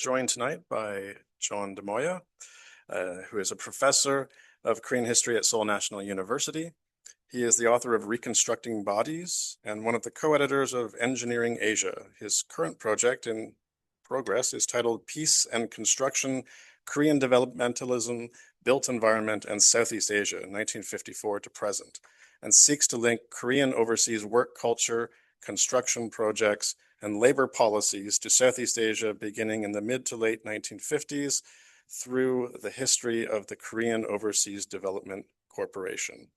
Joined tonight by John Dimoia, who is a professor of Korean history at Seoul National University. He is the author of Reconstructing Bodies and one of the co-editors of Engineering Asia. His current project in progress is titled Peace and Construction, Korean Developmentalism, Built Environment, and Southeast Asia, 1954 to present, and seeks to link Korean overseas work culture, construction projects, and labor policies to Southeast Asia beginning in the mid to late 1950s through the history of the Korean Overseas Development Corporation.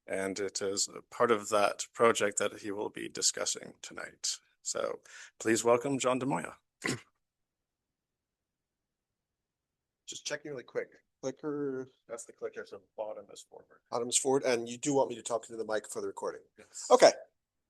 And it is a part of that project that he will be discussing tonight. So please welcome John Dimoia. Just checking really quick. Clicker. That's the clicker, so bottom is forward. Bottom is forward, and you do want me to talk into the mic for the recording? Yes. Okay,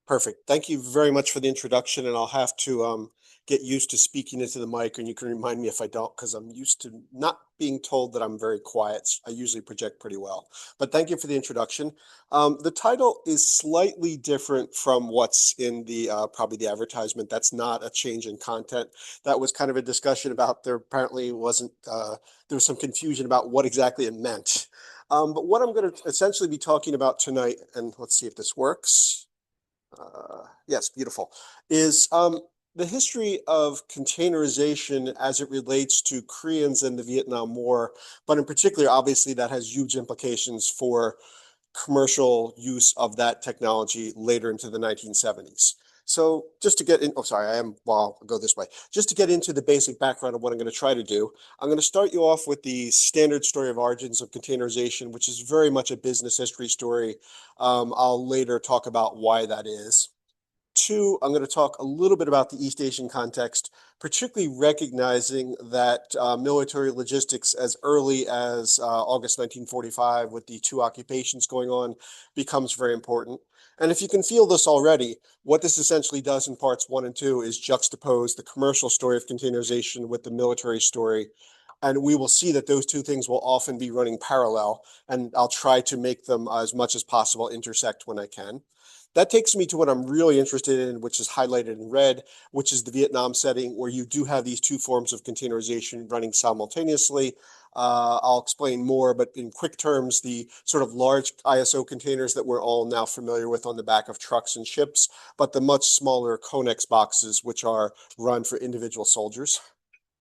perfect. Thank you very much for the introduction, and I'll have to get used to speaking into the mic, and you can remind me if I don't, because I'm used to not being told that I'm very quiet. I usually project pretty well. But thank you for the introduction. The title is slightly different from what's in the probably the advertisement. That's not a change in content. That was kind of a discussion about there apparently wasn't, there was some confusion about what exactly it meant. But what I'm going to essentially be talking about tonight, and let's see if this works. Yes, beautiful, is the history of containerization as it relates to Koreans and the Vietnam War, but in particular, obviously, that has huge implications for commercial use of that technology later into the 1970s. So just to get in, I'll go this way. Just to get into the basic background of what I'm going to try to do, I'm going to start you off with the standard story of origins of containerization, which is very much a business history story. I'll later talk about why that is. Two, I'm going to talk a little bit about the East Asian context, particularly recognizing that military logistics as early as August 1945 with the two occupations going on becomes very important. And if you can feel this already, what this essentially does in parts 1 and 2 is juxtapose the commercial story of containerization with the military story. And we will see that those two things will often be running parallel, and I'll try to make them as much as possible intersect when I can. That takes me to what I'm really interested in, which is highlighted in red, which is the Vietnam setting, where you do have these two forms of containerization running simultaneously. I'll explain more, but in quick terms, the sort of large ISO containers that we're all now familiar with on the back of trucks and ships, but the much smaller CONEX boxes, which are run for individual soldiers.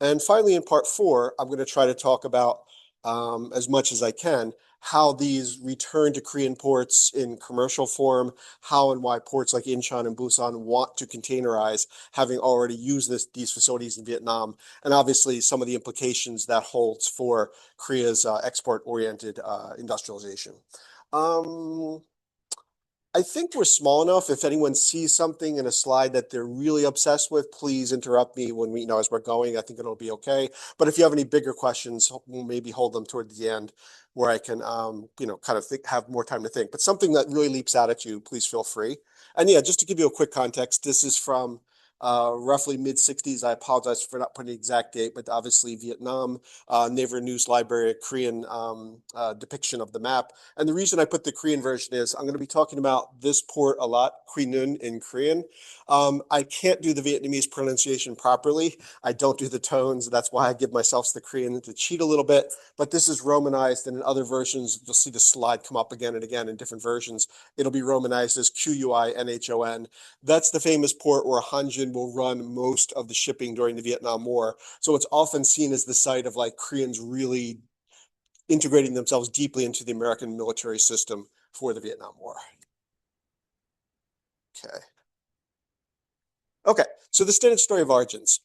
And finally, in part 4, I'm going to try to talk about, as much as I can, how these return to Korean ports in commercial form, how and why ports like Incheon and Busan want to containerize, having already used these facilities in Vietnam, and obviously some of the implications that holds for Korea's export-oriented industrialization. I think we're small enough. If anyone sees something in a slide that they're really obsessed with, please interrupt me when we, as we're going. I think it'll be okay. But if you have any bigger questions, we'll maybe hold them toward the end where I can, kind of have more time to think. But something that really leaps out at you, please feel free. And yeah, just to give you a quick context, this is from roughly mid-60s. I apologize for not putting the exact date, but obviously Vietnam, Naver News Library, a Korean depiction of the map. And the reason I put the Korean version is I'm going to be talking about this port a lot, Quy Nhon in Korean. I can't do the Vietnamese pronunciation properly. I don't do the tones. That's why I give myself the Korean to cheat a little bit. But this is Romanized, and in other versions, you'll see the slide come up again and again in different versions. It'll be Romanized as Quy-Nhon. That's the famous port where Hanjin will run most of the shipping during the Vietnam War. So it's often seen as the site of like Koreans really integrating themselves deeply into the American military system for the Vietnam War. Okay, so the standard story of origins.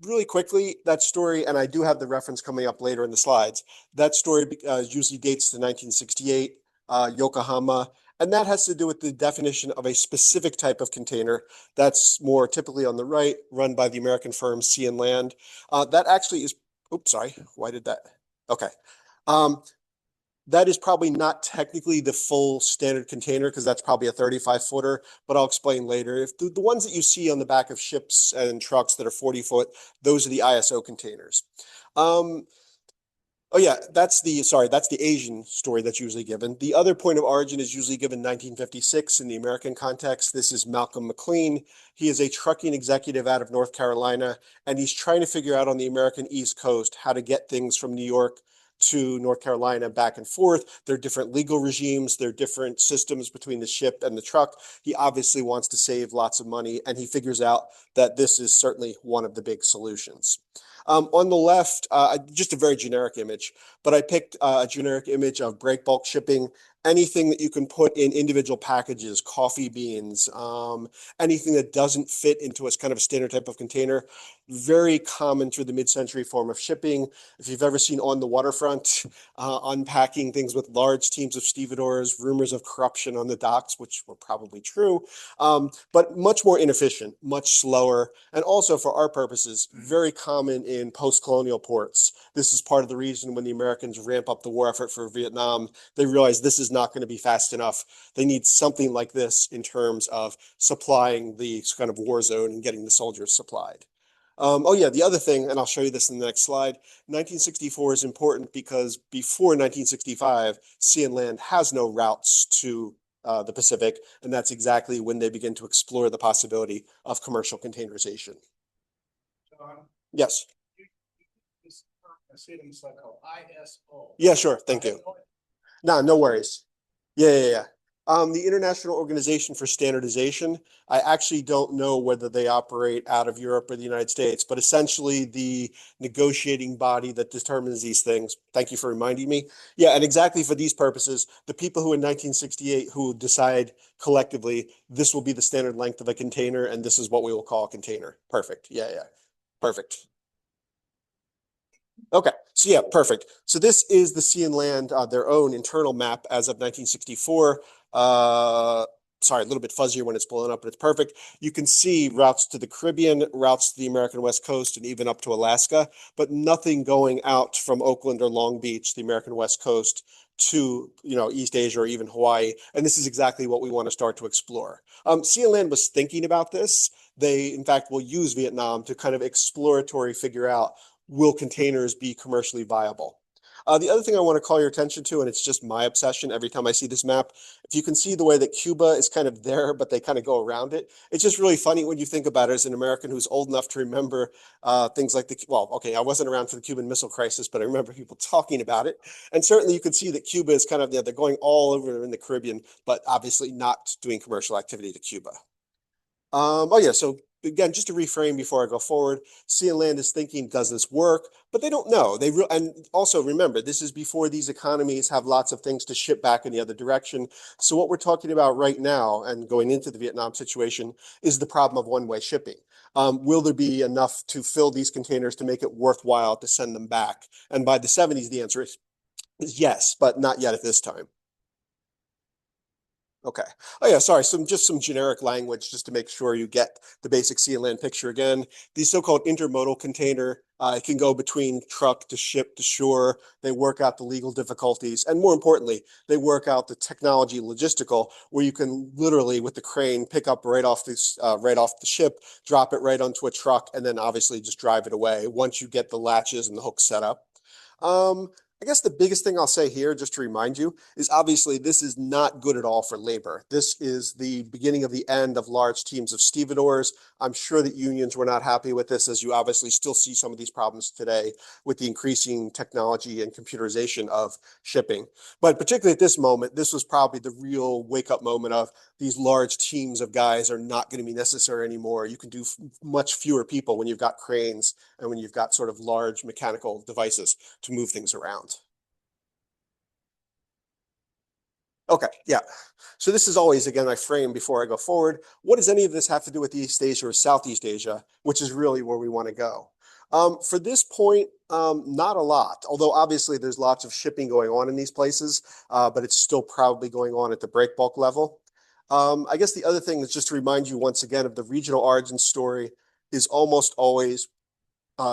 Really quickly, that story, and I do have the reference coming up later in the slides, that story usually dates to 1968, Yokohama, and that has to do with the definition of a specific type of container that's more typically on the right, run by the American firm Sea and Land. That actually is, oops, sorry, why did that? Okay. That is probably not technically the full standard container because that's probably a 35-footer, but I'll explain later. If the ones that you see on the back of ships and trucks that are 40-foot, those are the ISO containers. Oh yeah, that's the Asian story that's usually given. The other point of origin is usually given 1956 in the American context. This is Malcolm McLean. He is a trucking executive out of North Carolina, and he's trying to figure out on the American East Coast how to get things from New York to North Carolina back and forth. There are different legal regimes, there are different systems between the ship and the truck. He obviously wants to save lots of money, and he figures out that this is certainly one of the big solutions. On the left, just a very generic image, but I picked a generic image of break bulk shipping, anything that you can put in individual packages, coffee beans, anything that doesn't fit into a kind of a standard type of container. Very common through the mid-century form of shipping. If you've ever seen On the Waterfront, unpacking things with large teams of stevedores, rumors of corruption on the docks, which were probably true, but much more inefficient, much slower, and also for our purposes, very common in post-colonial ports. This is part of the reason when the Americans ramp up the war effort for Vietnam, they realize this is not going to be fast enough. They need something like this in terms of supplying the kind of war zone and getting the soldiers supplied. Oh yeah, the other thing, and I'll show you this in the next slide, 1964 is important because before 1965, sea and land has no routes to the Pacific, and that's exactly when they begin to explore the possibility of commercial containerization. John, yes. I see it in the slide called ISO. Yeah, sure. Thank you. No worries. Yeah. The International Organization for Standardization, I actually don't know whether they operate out of Europe or the United States, but essentially the negotiating body that determines these things. Thank you for reminding me. Yeah, and exactly for these purposes, the people who in 1968 who decide collectively, this will be the standard length of a container and this is what we will call a container. Perfect. Yeah. Perfect. Okay, so yeah, perfect. So this is the sea and land, their own internal map as of 1964. Sorry, a little bit fuzzier when it's blown up, but it's perfect. You can see routes to the Caribbean, routes to the American West Coast, and even up to Alaska, but nothing going out from Oakland or Long Beach, the American West Coast, to East Asia or even Hawaii. And this is exactly what we want to start to explore. Sea and Land was thinking about this. They, in fact, will use Vietnam to kind of exploratory figure out, will containers be commercially viable? The other thing I want to call your attention to, and it's just my obsession every time I see this map, if you can see the way that Cuba is kind of there, but they kind of go around it, it's just really funny when you think about it as an American who's old enough to remember things like I wasn't around for the Cuban Missile Crisis, but I remember people talking about it. And certainly you can see that Cuba is kind of, they're going all over in the Caribbean, but obviously not doing commercial activity to Cuba. So again, just to reframe before I go forward, Sea and Land is thinking, does this work? But they don't know. And also remember, this is before these economies have lots of things to ship back in the other direction. So what we're talking about right now and going into the Vietnam situation is the problem of one-way shipping. Will there be enough to fill these containers to make it worthwhile to send them back? And by the 70s, the answer is yes, but not yet at this time. Okay. Oh yeah, sorry. Just some generic language just to make sure you get the basic sea and land picture again. These so-called intermodal container, it can go between truck to ship to shore. They work out the legal difficulties. And more importantly, they work out the technology logistical where you can literally with the crane pick up right off the ship, drop it right onto a truck, and then obviously just drive it away once you get the latches and the hooks set up. I guess the biggest thing I'll say here, just to remind you, is obviously this is not good at all for labor. This is the beginning of the end of large teams of stevedores. I'm sure that unions were not happy with this, as you obviously still see some of these problems today with the increasing technology and computerization of shipping. But particularly at this moment, this was probably the real wake-up moment of these large teams of guys are not going to be necessary anymore. You can do much fewer people when you've got cranes and when you've got sort of large mechanical devices to move things around. Okay, yeah. So this is always, again, I frame before I go forward. What does any of this have to do with East Asia or Southeast Asia, which is really where we want to go? For this point, not a lot, although obviously there's lots of shipping going on in these places, but it's still probably going on at the break bulk level. I guess the other thing is just to remind you once again of the regional origin story is almost always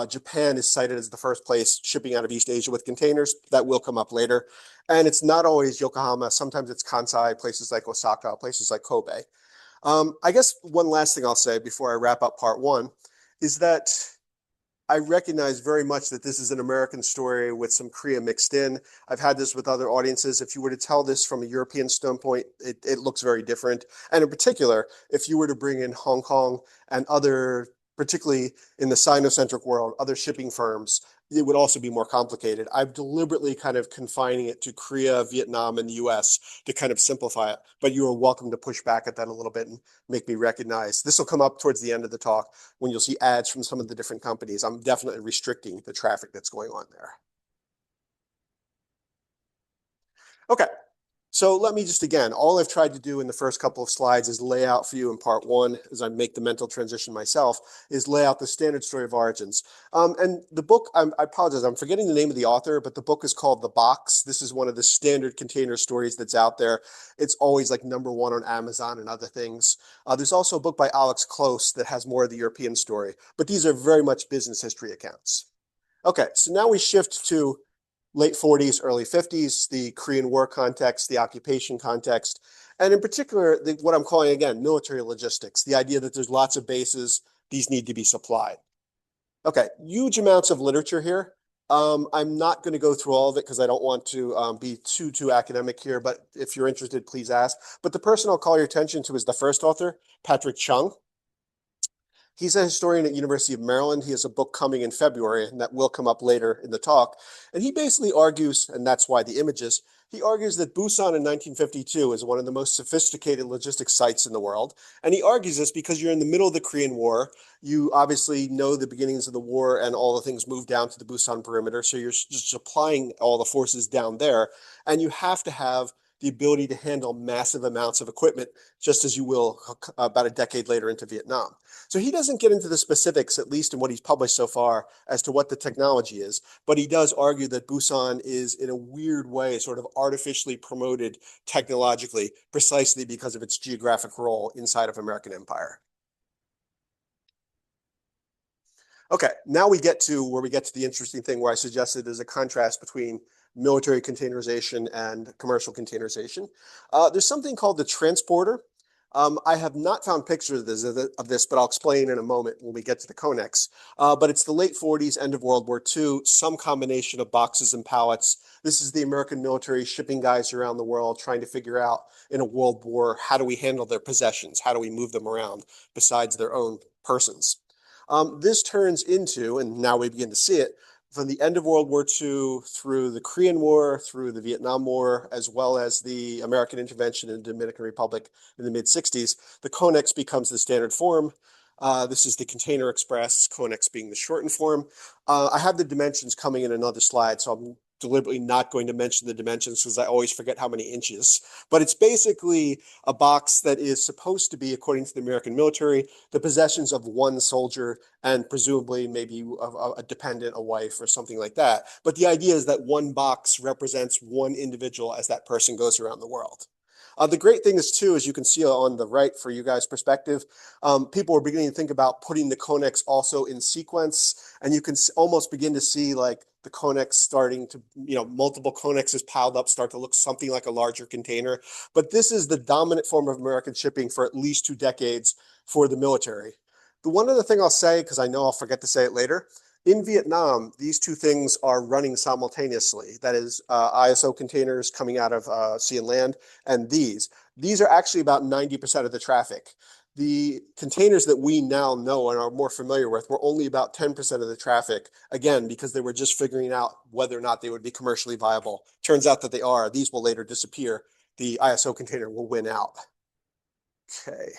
Japan is cited as the first place shipping out of East Asia with containers. That will come up later. And it's not always Yokohama. Sometimes it's Kansai, places like Osaka, places like Kobe. I guess one last thing I'll say before I wrap up part one is that I recognize very much that this is an American story with some Korea mixed in. I've had this with other audiences. If you were to tell this from a European standpoint, it looks very different. And in particular, if you were to bring in Hong Kong and other, particularly in the Sino-centric world, other shipping firms, it would also be more complicated. I'm deliberately kind of confining it to Korea, Vietnam, and the US to kind of simplify it. But you are welcome to push back at that a little bit and make me recognize. This will come up towards the end of the talk when you'll see ads from some of the different companies. I'm definitely restricting the traffic that's going on there. Okay. So let me just, again, all I've tried to do in the first couple of slides is lay out for you in part one, as I make the mental transition myself, is lay out the standard story of origins. And the book, I apologize, I'm forgetting the name of the author, but the book is called The Box. This is one of the standard container stories that's out there. It's always like #1 on Amazon and other things. There's also a book by Alex Close that has more of the European story, but these are very much business history accounts. Okay, so now we shift to late 40s, early 50s, the Korean War context, the occupation context, and in particular, what I'm calling, again, military logistics, the idea that there's lots of bases, these need to be supplied. Okay, huge amounts of literature here. I'm not going to go through all of it because I don't want to be too academic here, but if you're interested, please ask. But the person I'll call your attention to is the first author, Patrick Chung. He's a historian at University of Maryland. He has a book coming in February, and that will come up later in the talk. And he basically argues, and that's why the images, he argues that Busan in 1952 is one of the most sophisticated logistics sites in the world. And he argues this because you're in the middle of the Korean War. You obviously know the beginnings of the war and all the things moved down to the Busan perimeter. So you're just supplying all the forces down there. And you have to have the ability to handle massive amounts of equipment, just as you will about a decade later into Vietnam. So he doesn't get into the specifics, at least in what he's published so far, as to what the technology is, but he does argue that Busan is, in a weird way, sort of artificially promoted technologically, precisely because of its geographic role inside of American empire. Okay, now we get to where we get to the interesting thing where I suggested there's a contrast between military containerization and commercial containerization. There's something called the transporter. I have not found pictures of this, but I'll explain in a moment when we get to the CONEX. But it's the late 40s, end of World War II, some combination of boxes and pallets. This is the American military shipping guys around the world trying to figure out in a world war, how do we handle their possessions? How do we move them around besides their own persons? This turns into, and now we begin to see it, from the end of World War II through the Korean War, through the Vietnam War, as well as the American intervention in the Dominican Republic in the mid-60s, the CONEX becomes the standard form. This is the Container Express, CONEX being the shortened form. I have the dimensions coming in another slide, so I'm deliberately not going to mention the dimensions because I always forget how many inches. But it's basically a box that is supposed to be, according to the American military, the possessions of one soldier and presumably maybe a dependent, a wife, or something like that. But the idea is that one box represents one individual as that person goes around the world. The great thing is, too, as you can see on the right for you guys' perspective, people are beginning to think about putting the CONEX also in sequence, and you can almost begin to see like the CONEX starting to, multiple CONEXs piled up start to look something like a larger container. But this is the dominant form of American shipping for at least 2 decades for the military. The one other thing I'll say, because I know I'll forget to say it later, in Vietnam, these two things are running simultaneously. That is ISO containers coming out of sea and land, and these. These are actually about 90% of the traffic. The containers that we now know and are more familiar with were only about 10% of the traffic, again, because they were just figuring out whether or not they would be commercially viable. Turns out that they are. These will later disappear. The ISO container will win out. Okay.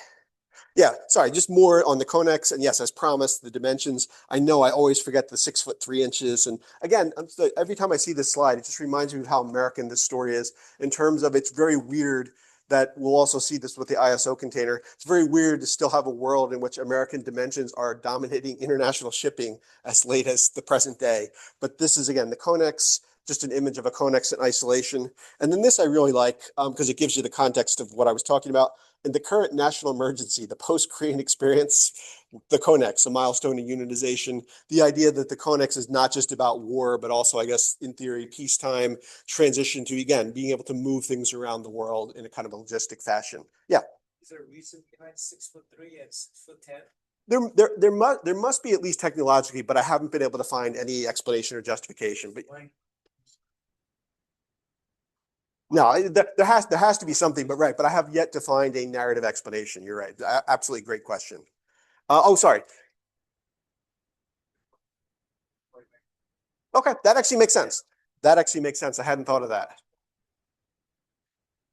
Yeah, sorry, just more on the CONEX. And yes, as promised, the dimensions. I know I always forget the 6'3". And again, every time I see this slide, it just reminds me of how American this story is in terms of it's very weird that we'll also see this with the ISO container. It's very weird to still have a world in which American dimensions are dominating international shipping as late as the present day. But this is, again, the CONEX, just an image of a CONEX in isolation. And then this I really like because it gives you the context of what I was talking about. In the current national emergency, the post-Korean experience, the CONEX, a milestone in unitization, the idea that the CONEX is not just about war, but also, I guess, in theory, peacetime, transition to, again, being able to move things around the world in a kind of a logistic fashion. Yeah. Is there a reason behind 6'3" and 6'10"? There must be, at least technologically, but I haven't been able to find any explanation or justification. But no, there has to be something. But right, but I have yet to find a narrative explanation. You're right. Absolutely great question. Oh, sorry. Okay, that actually makes sense. That actually makes sense. I hadn't thought of that.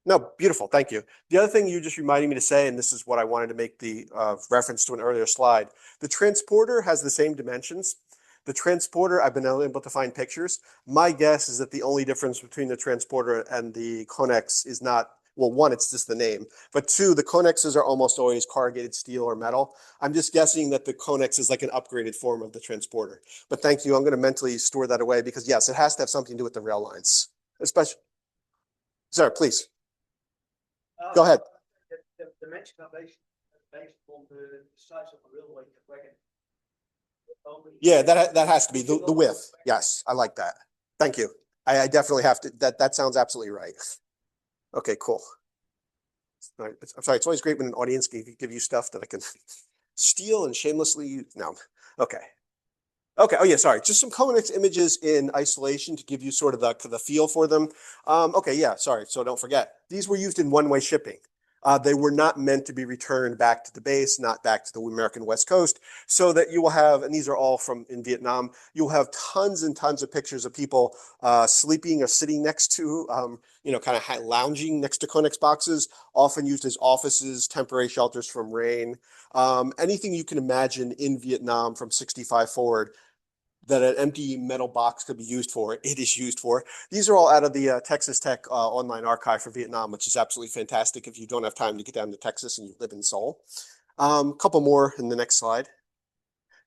No, beautiful. Thank you. The other thing you just reminded me to say, and this is what I wanted to make the reference to an earlier slide, the transporter has the same dimensions. The transporter, I've been able to find pictures. My guess is that the only difference between the transporter and the CONEX is not, well, one, it's just the name, but two, the CONEXs are almost always corrugated steel or metal. I'm just guessing that the CONEX is like an upgraded form of the transporter. But thank you. I'm going to mentally store that away because, yes, it has to have something to do with the rail lines. Especially, sir, please. Go ahead. The dimension are based on the size of the railway wagon. Yeah, that has to be the width. Yes, I like that. Thank you. I definitely have to. That sounds absolutely right. Okay, cool. All right. I'm sorry. It's always great when an audience can give you stuff that I can steal and shamelessly use. No. Okay. Okay. Oh yeah. Sorry. Just some CONEX images in isolation to give you sort of the feel for them. Okay. Yeah. Sorry. So don't forget, these were used in one-way shipping. They were not meant to be returned back to the base, not back to the American West Coast, so that you will have, and these are all from in Vietnam, you'll have tons and tons of pictures of people sleeping or sitting next to, kind of lounging next to CONEX boxes, often used as offices, temporary shelters from rain, anything you can imagine in Vietnam from 65 forward that an empty metal box could be used for, it is used for. These are all out of the Texas Tech online archive for Vietnam, which is absolutely fantastic if you don't have time to get down to Texas and you live in Seoul. A couple more in the next slide.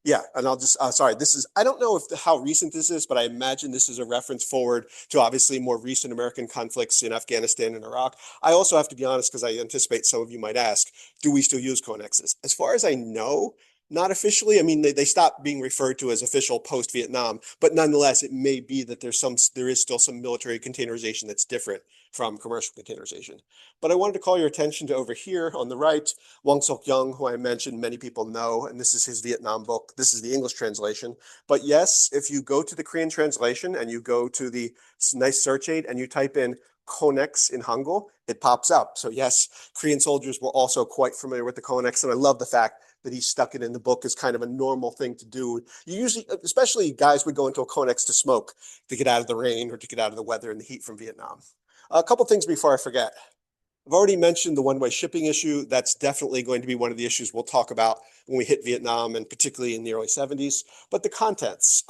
Yeah, and I'll just, sorry, this is, I don't know how recent this is, but I imagine this is a reference forward to obviously more recent American conflicts in Afghanistan and Iraq. I also have to be honest, because I anticipate some of you might ask, do we still use CONEXs? As far as I know, not officially. I mean, they stopped being referred to as official post-Vietnam, but nonetheless, it may be that there is still some military containerization that's different from commercial containerization. But I wanted to call your attention to over here on the right, Wang Sok Young, who I mentioned many people know, and this is his Vietnam book. This is the English translation. But yes, if you go to the Korean translation and you go to the nice search aid and you type in CONEX in Hangul, it pops up. So yes, Korean soldiers were also quite familiar with the CONEX, and I love the fact that he stuck it in the book as kind of a normal thing to do. You usually, especially guys would go into a CONEX to smoke, to get out of the rain or to get out of the weather and the heat from Vietnam. A couple things before I forget. I've already mentioned the one-way shipping issue. That's definitely going to be one of the issues we'll talk about when we hit Vietnam, and particularly in the early 70s. But the contents.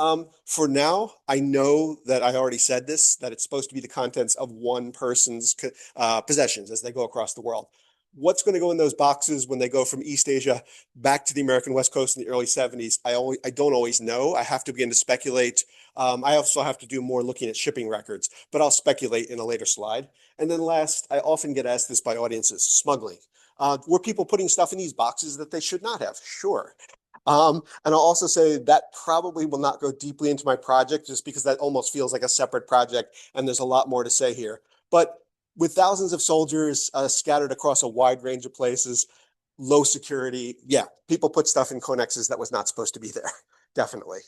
For now, I know that I already said this, that it's supposed to be the contents of one person's possessions as they go across the world. What's going to go in those boxes when they go from East Asia back to the American West Coast in the early 70s? I don't always know. I have to begin to speculate. I also have to do more looking at shipping records, but I'll speculate in a later slide. And then last, I often get asked this by audiences, smuggling. Were people putting stuff in these boxes that they should not have? Sure. And I'll also say that probably will not go deeply into my project just because that almost feels like a separate project and there's a lot more to say here. But with thousands of soldiers scattered across a wide range of places, low security, yeah, people put stuff in CONEXs that was not supposed to be there, definitely.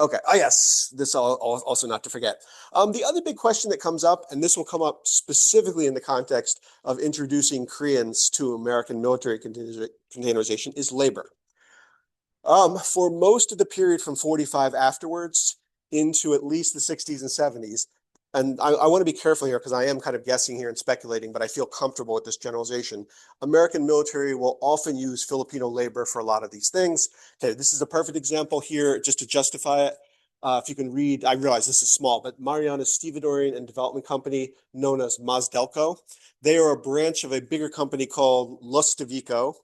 Okay. Oh, yes. This also not to forget. The other big question that comes up, and this will come up specifically in the context of introducing Koreans to American military containerization, is labor. For most of the period from 45 afterwards into at least the 60s and 70s, and I want to be careful here because I am kind of guessing here and speculating, but I feel comfortable with this generalization. American military will often use Filipino labor for a lot of these things. Okay, this is a perfect example here just to justify it. If you can read, I realize this is small, but Mariana's Stevedore and Development Company, known as Mazdelco, they are a branch of a bigger company called Los Stevico,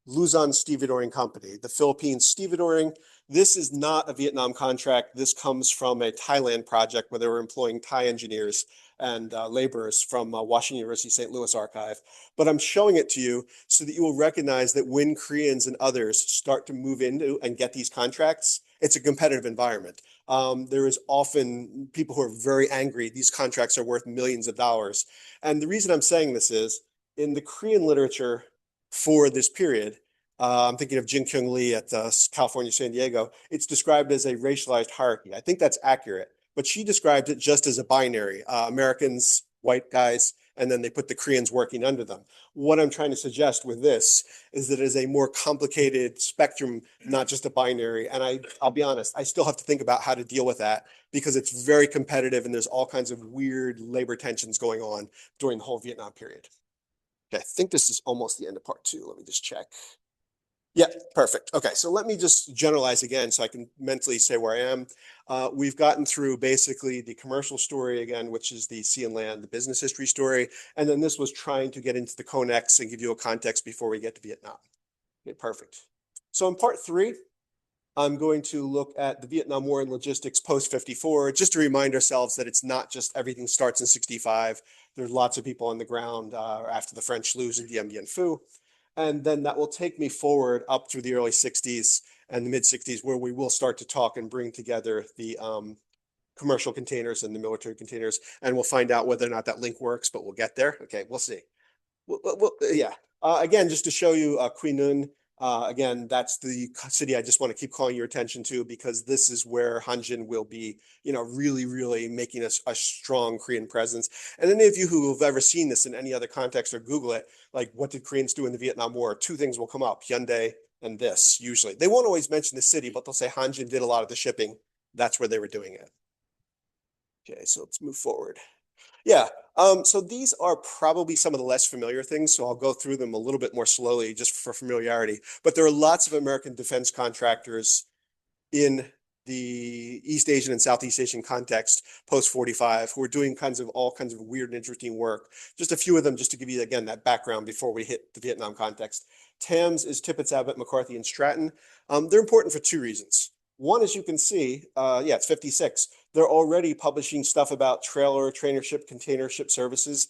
Luzon Stevedoring Company. The Philippines stevedoring. This is not a Vietnam contract. This comes from a Thailand project where they were employing Thai engineers and laborers from Washington University St. Louis archive. But I'm showing it to you so that you will recognize that when Koreans and others start to move into and get these contracts, it's a competitive environment. There is often people who are very angry. These contracts are worth millions of dollars. And the reason I'm saying this is in the Korean literature for this period, I'm thinking of Jin Kyung Lee at California, San Diego. It's described as a racialized hierarchy. I think that's accurate, but she described it just as a binary, Americans, white guys, and then they put the Koreans working under them. What I'm trying to suggest with this is that it is a more complicated spectrum, not just a binary. And I'll be honest, I still have to think about how to deal with that because it's very competitive and there's all kinds of weird labor tensions going on during the whole Vietnam period. Okay, I think this is almost the end of part 2. Let me just check. Yeah, perfect. Okay, so let me just generalize again so I can mentally say where I am. We've gotten through basically the commercial story again, which is the sea and land, the business history story. And then this was trying to get into the CONEX and give you a context before we get to Vietnam. Okay, perfect. So in part 3, I'm going to look at the Vietnam War and logistics post 54, just to remind ourselves that it's not just everything starts in 65. There's lots of people on the ground after the French lose in Dien Bien Phu. And then that will take me forward up through the early 60s and the mid 60s, where we will start to talk and bring together the commercial containers and the military containers. And we'll find out whether or not that link works, but we'll get there. Okay, we'll see. Yeah. Again, just to show you Quy Nhon, again, that's the city I just want to keep calling your attention to because this is where Hanjin will be, really, really making a strong Korean presence. And any of you who have ever seen this in any other context or Google it, like what did Koreans do in the Vietnam War? 2 things will come up, Hyundai and this usually. They won't always mention the city, but they'll say Hanjin did a lot of the shipping. That's where they were doing it. Okay, so let's move forward. Yeah, so these are probably some of the less familiar things, so I'll go through them a little bit more slowly just for familiarity. But there are lots of American defense contractors in the East Asian and Southeast Asian context post 45 who are doing all kinds of weird and interesting work. Just a few of them just to give you, again, that background before we hit the Vietnam context. TAMS is Tippett, Abbott, McCarthy, and Stratton. They're important for 2 reasons. One, as you can see, it's 56. They're already publishing stuff about trailer, trainership, containership services.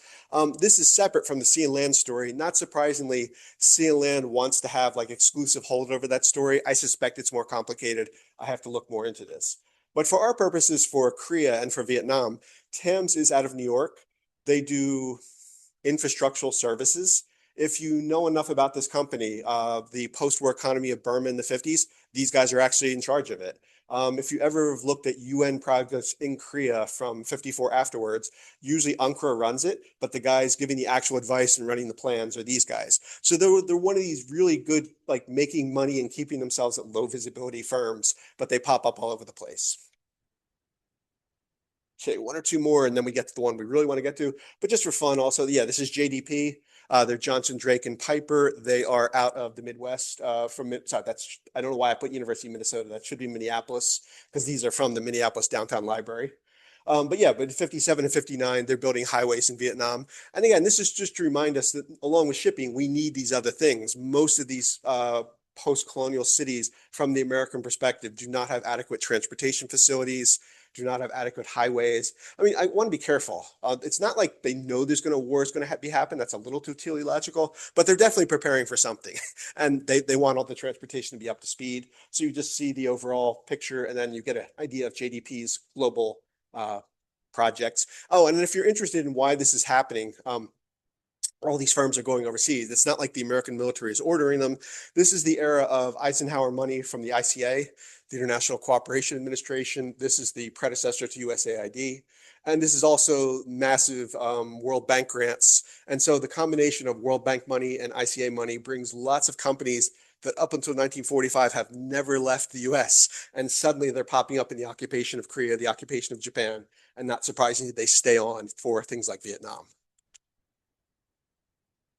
This is separate from the sea and land story. Not surprisingly, sea and land wants to have like exclusive hold over that story. I suspect it's more complicated. I have to look more into this. But for our purposes, for Korea and for Vietnam, TAMS is out of New York. They do infrastructural services. If you know enough about this company, the post-war economy of Burma in the 50s, these guys are actually in charge of it. If you ever have looked at UN projects in Korea from 54 afterwards, usually UNCRA runs it, but the guys giving the actual advice and running the plans are these guys. So they're one of these really good, like making money and keeping themselves at low visibility firms, but they pop up all over the place. Okay, 1 or 2 more, and then we get to the one we really want to get to. But just for fun, also, yeah, this is JDP. They're Johnson, Drake, and Piper. They are out of the Midwest. I don't know why I put University of Minnesota. That should be Minneapolis because these are from the Minneapolis Downtown Library. But in 57 and 59, they're building highways in Vietnam. And again, this is just to remind us that along with shipping, we need these other things. Most of these post-colonial cities, from the American perspective, do not have adequate transportation facilities, do not have adequate highways. I mean, I want to be careful. It's not like they know there's war is going to happen. That's a little too teleological, but they're definitely preparing for something. And they want all the transportation to be up to speed. So you just see the overall picture, and then you get an idea of JDP's global projects. Oh, and if you're interested in why this is happening, all these firms are going overseas. It's not like the American military is ordering them. This is the era of Eisenhower money from the ICA, the International Cooperation Administration. This is the predecessor to USAID. And this is also massive World Bank grants. And so the combination of World Bank money and ICA money brings lots of companies that up until 1945 have never left the US. And suddenly they're popping up in the occupation of Korea, the occupation of Japan. And not surprisingly, they stay on for things like Vietnam.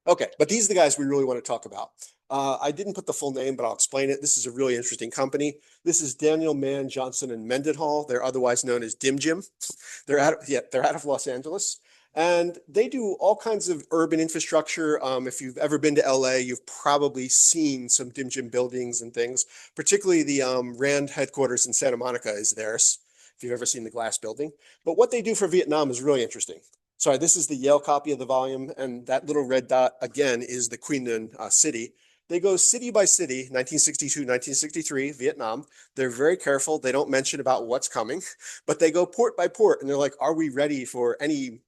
Okay, but these are the guys we really want to talk about. I didn't put the full name, but I'll explain it. This is a really interesting company. This is Daniel, Mann, Johnson, and Mendenhall. They're otherwise known as DMJM. They're out of Los Angeles. And they do all kinds of urban infrastructure. If you've ever been to LA, you've probably seen some DMJM buildings and things, particularly the Rand headquarters in Santa Monica is theirs, if you've ever seen the glass building. But what they do for Vietnam is really interesting. Sorry, this is the Yale copy of the volume, and that little red dot, again, is the Quy Nhon city. They go city by city, 1962, 1963, Vietnam. They're very careful. They don't mention about what's coming, but they go port by port, and they're like, are we ready for any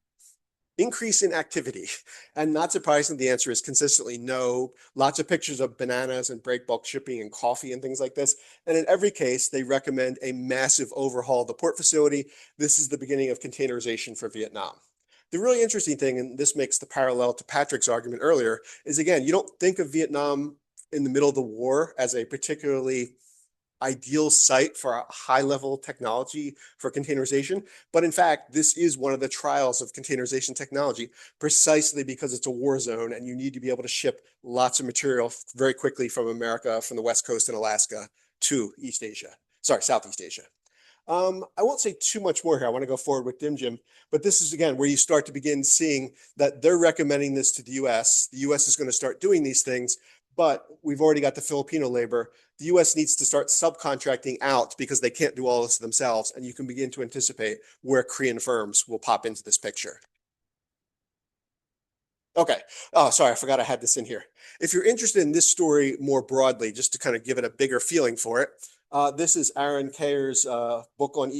increase in activity. And not surprising, the answer is consistently no. Lots of pictures of bananas and break bulk shipping and coffee and things like this. And in every case, they recommend a massive overhaul of the port facility. This is the beginning of containerization for Vietnam. The really interesting thing, and this makes the parallel to Patrick's argument earlier, is again, you don't think of Vietnam in the middle of the war as a particularly ideal site for a high-level technology for containerization. But in fact, this is one of the trials of containerization technology, precisely because it's a war zone and you need to be able to ship lots of material very quickly from America, from the West Coast and Alaska to Southeast Asia. I won't say too much more here. I want to go forward with DMJM, but this is, again, where you start to begin seeing that they're recommending this to the US. The US is going to start doing these things, but we've already got the Filipino labor. The US needs to start subcontracting out because they can't do all this themselves, and you can begin to anticipate where Korean firms will pop into this picture. Okay. Oh, sorry, I forgot I had this in here. If you're interested in this story more broadly, just to kind of give it a bigger feeling for it, this is Aaron Kayer's book on,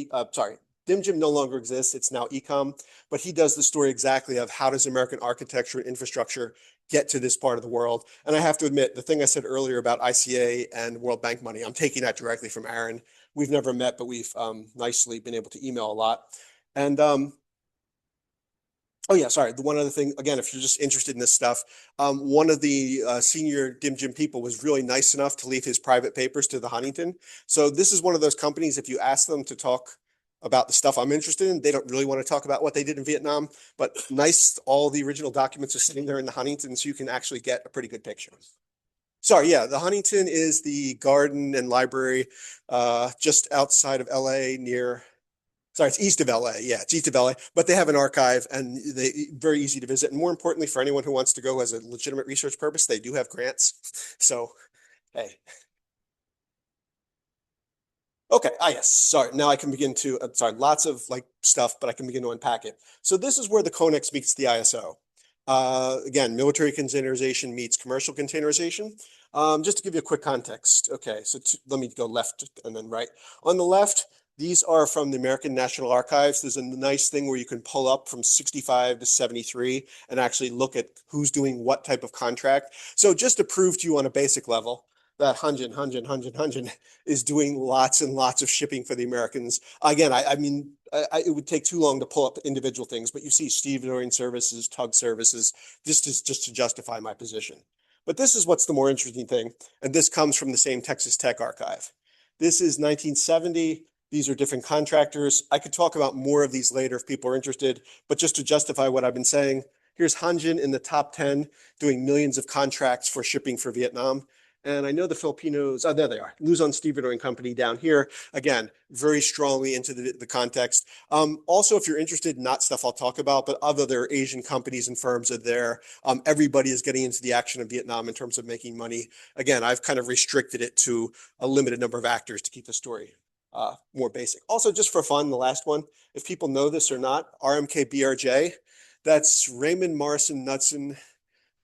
DMJM no longer exists. It's now Ecom, but he does the story exactly of how does American architecture and infrastructure get to this part of the world. And I have to admit, the thing I said earlier about ICA and World Bank money, I'm taking that directly from Aaron. We've never met, but we've nicely been able to email a lot. And oh yeah, sorry. The one other thing, again, if you're just interested in this stuff, one of the senior DMJM people was really nice enough to leave his private papers to the Huntington. So this is one of those companies, if you ask them to talk about the stuff I'm interested in, they don't really want to talk about what they did in Vietnam, but nice, all the original documents are sitting there in the Huntington, so you can actually get a pretty good picture. Sorry, yeah, the Huntington is the garden and library just outside of LA near, sorry, it's east of LA. Yeah, it's east of LA, but they have an archive and they very easy to visit. And more importantly, for anyone who wants to go as a legitimate research purpose, they do have grants. So, hey. Okay, yes, sorry, now I can begin to, sorry, lots of like stuff, but I can begin to unpack it. So this is where the CONEX meets the ISO. Again, military containerization meets commercial containerization. Just to give you a quick context. Okay, so let me go left and then right. On the left, these are from the American National Archives. There's a nice thing where you can pull up from 65 to 73 and actually look at who's doing what type of contract. So just to prove to you on a basic level that Hunjin is doing lots and lots of shipping for the Americans. Again, I mean, it would take too long to pull up individual things, but you see stevedoring services, tug services, just to justify my position. But this is what's the more interesting thing, and this comes from the same Texas Tech archive. This is 1970. These are different contractors. I could talk about more of these later if people are interested, but just to justify what I've been saying, here's Hanjin in the top 10 doing millions of contracts for shipping for Vietnam. And I know the Filipinos, oh, there they are, Luzon Stevedoring Company down here. Again, very strongly into the context. Also, if you're interested, not stuff I'll talk about, but other Asian companies and firms are there. Everybody is getting into the action of Vietnam in terms of making money. Again, I've kind of restricted it to a limited number of actors to keep the story more basic. Also, just for fun, the last one, if people know this or not, RMKBRJ, that's Raymond, Morrison, Knudsen,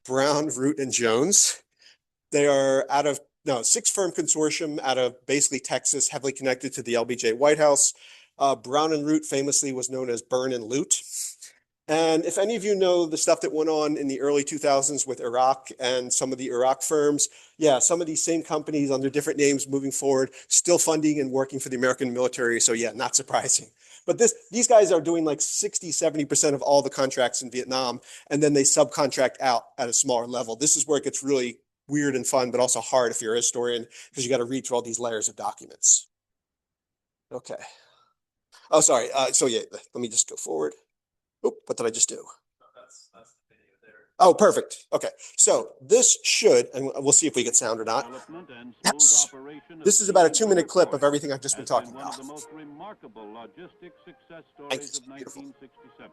Brown, Root, and Jones. They are out of, no, 6-firm consortium out of basically Texas, heavily connected to the LBJ White House. Brown and Root famously was known as Burn and Loot. And if any of you know the stuff that went on in the early 2000s with Iraq and some of the Iraq firms, yeah, some of these same companies under different names moving forward, still funding and working for the American military. So yeah, not surprising. But these guys are doing like 60, 70% of all the contracts in Vietnam, and then they subcontract out at a smaller level. This is where it gets really weird and fun, but also hard if you're a historian, because you got to read through all these layers of documents. Okay. Oh, sorry. So yeah, let me just go forward. Oop, what did I just do? That's the video there. Oh, perfect. Okay. So this should, and we'll see if we get sound or not. Yes. This is about a 2-minute clip of everything I've just been talking about. One of the most remarkable logistic success Thank you. stories of 1967.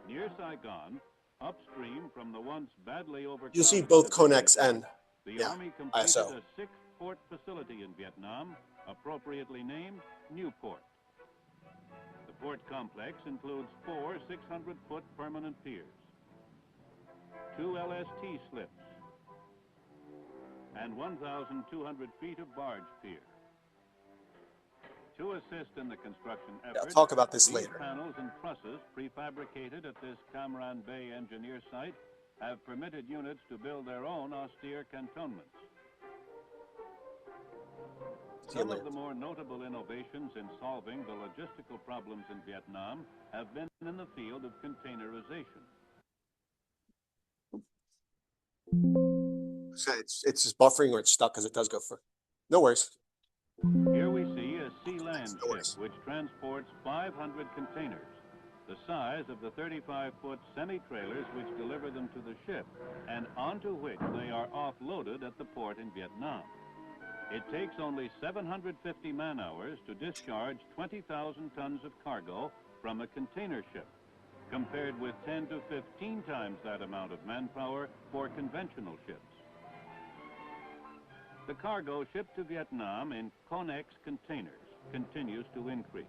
Near Saigon, upstream from the once badly overcrowded You'll see both CONEX and the Army completed ISO. a 6th port facility in Vietnam, appropriately named Newport. The port complex includes 4 600-foot permanent piers, 2 LST slips, and 1,200 feet of barge pier. To assist in the construction I'll effort, talk about this these later. panels and trusses prefabricated at this Cam Ranh Bay engineer site have permitted units to build their own austere cantonments. Some of the more notable innovations in solving the logistical problems in Vietnam have been in the field of containerization. It's just buffering or it's stuck because it does go for. No worries. Here we see a sea-land ship which transports 500 containers, the size of the 35-foot semi-trailers which deliver them to the ship and onto which they are offloaded at the port in Vietnam. It takes only 750 man-hours to discharge 20,000 tons of cargo from a container ship, compared with 10 to 15 times that amount of manpower for conventional ships. The cargo shipped to Vietnam in CONEX containers continues to increase.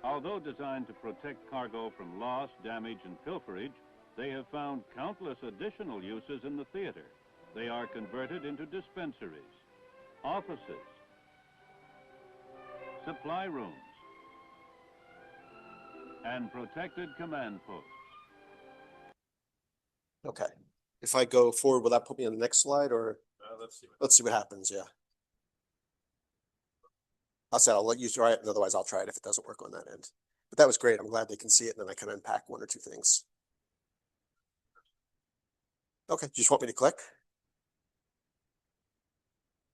Although designed to protect cargo from loss, damage, and pilferage, they have found countless additional uses in the theater. They are converted into dispensaries, offices, supply rooms, and protected command posts. Okay. If I go forward, will that put me on the next slide or? Let's see what happens, yeah. I'll let you try it, and otherwise I'll try it if it doesn't work on that end. But that was great. I'm glad they can see it, and then I can unpack one or two things. Okay, do you just want me to click?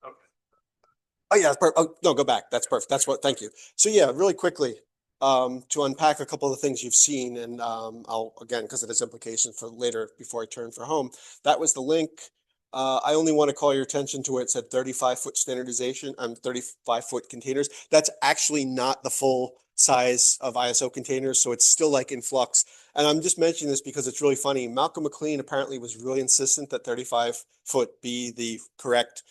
Okay. Oh yeah, that's perfect. Oh, no, go back. That's perfect. That's what, thank you. So yeah, really quickly, to unpack a couple of the things you've seen, and I'll, again, because it has implications for later before I turn for home, that was the link. I only want to call your attention to where it said 35-foot standardization and 35-foot containers. That's actually not the full size of ISO containers, so it's still like in flux. And I'm just mentioning this because it's really funny. Malcolm McLean apparently was really insistent that 35-foot be the correct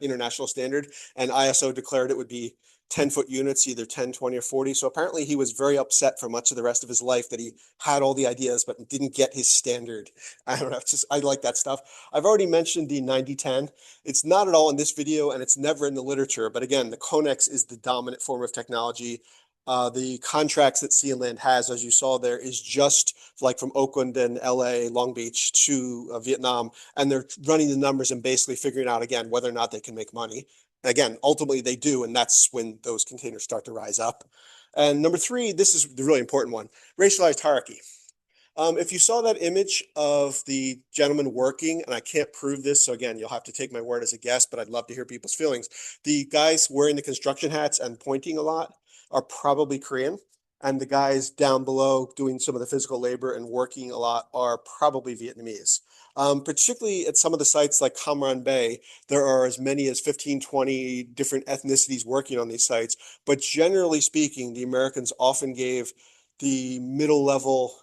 international standard, and ISO declared it would be 10-foot units, either 10, 20, or 40. So apparently he was very upset for much of the rest of his life that he had all the ideas, but didn't get his standard. I don't know, it's just, I like that stuff. I've already mentioned the 90-10. It's not at all in this video, and it's never in the literature. But again, the CONEX is the dominant form of technology. The contracts that Sea and Land has, as you saw there, is just like from Oakland and LA, Long Beach to Vietnam. And they're running the numbers and basically figuring out, again, whether or not they can make money. Again, ultimately they do, and that's when those containers start to rise up. And number three, this is the really important one, racialized hierarchy. If you saw that image of the gentleman working, and I can't prove this, so again, you'll have to take my word as a guess, but I'd love to hear people's feelings. The guys wearing the construction hats and pointing a lot are probably Korean, and the guys down below doing some of the physical labor and working a lot are probably Vietnamese. Particularly at some of the sites like Cam Ranh Bay, there are as many as 15, 20 different ethnicities working on these sites. But generally speaking, the Americans often gave the middle level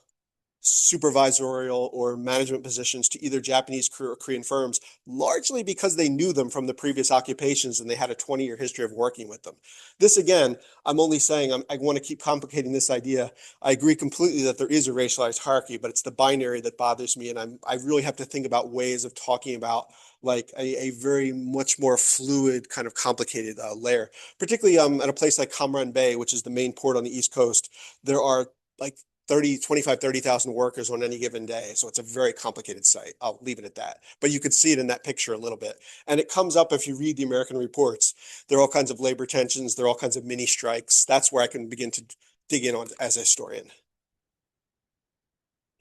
supervisorial or management positions to either Japanese or Korean firms, largely because they knew them from the previous occupations and they had a 20-year history of working with them. This, again, I'm only saying I want to keep complicating this idea. I agree completely that there is a racialized hierarchy, but it's the binary that bothers me, and I really have to think about ways of talking about like a very much more fluid kind of complicated layer. Particularly at a place like Cam Ranh Bay, which is the main port on the East Coast, there are like 30,000 workers on any given day. So it's a very complicated site. I'll leave it at that. But you could see it in that picture a little bit. And it comes up if you read the American reports. There are all kinds of labor tensions. There are all kinds of mini strikes. That's where I can begin to dig in on as a historian.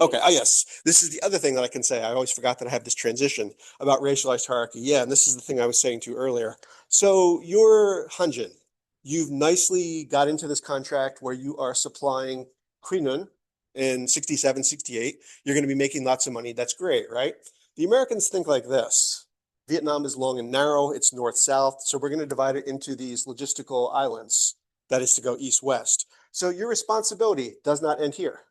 Okay, yes, this is the other thing that I can say. I always forgot that I have this transition about racialized hierarchy. Yeah, and this is the thing I was saying to you earlier. So you're Hanjin. You've nicely got into this contract where you are supplying Quinun in 67, 68. You're going to be making lots of money. That's great, right? The Americans think like this. Vietnam is long and narrow. It's north-south. So we're going to divide it into these logistical islands. That is to go east-west. So your responsibility does not end here.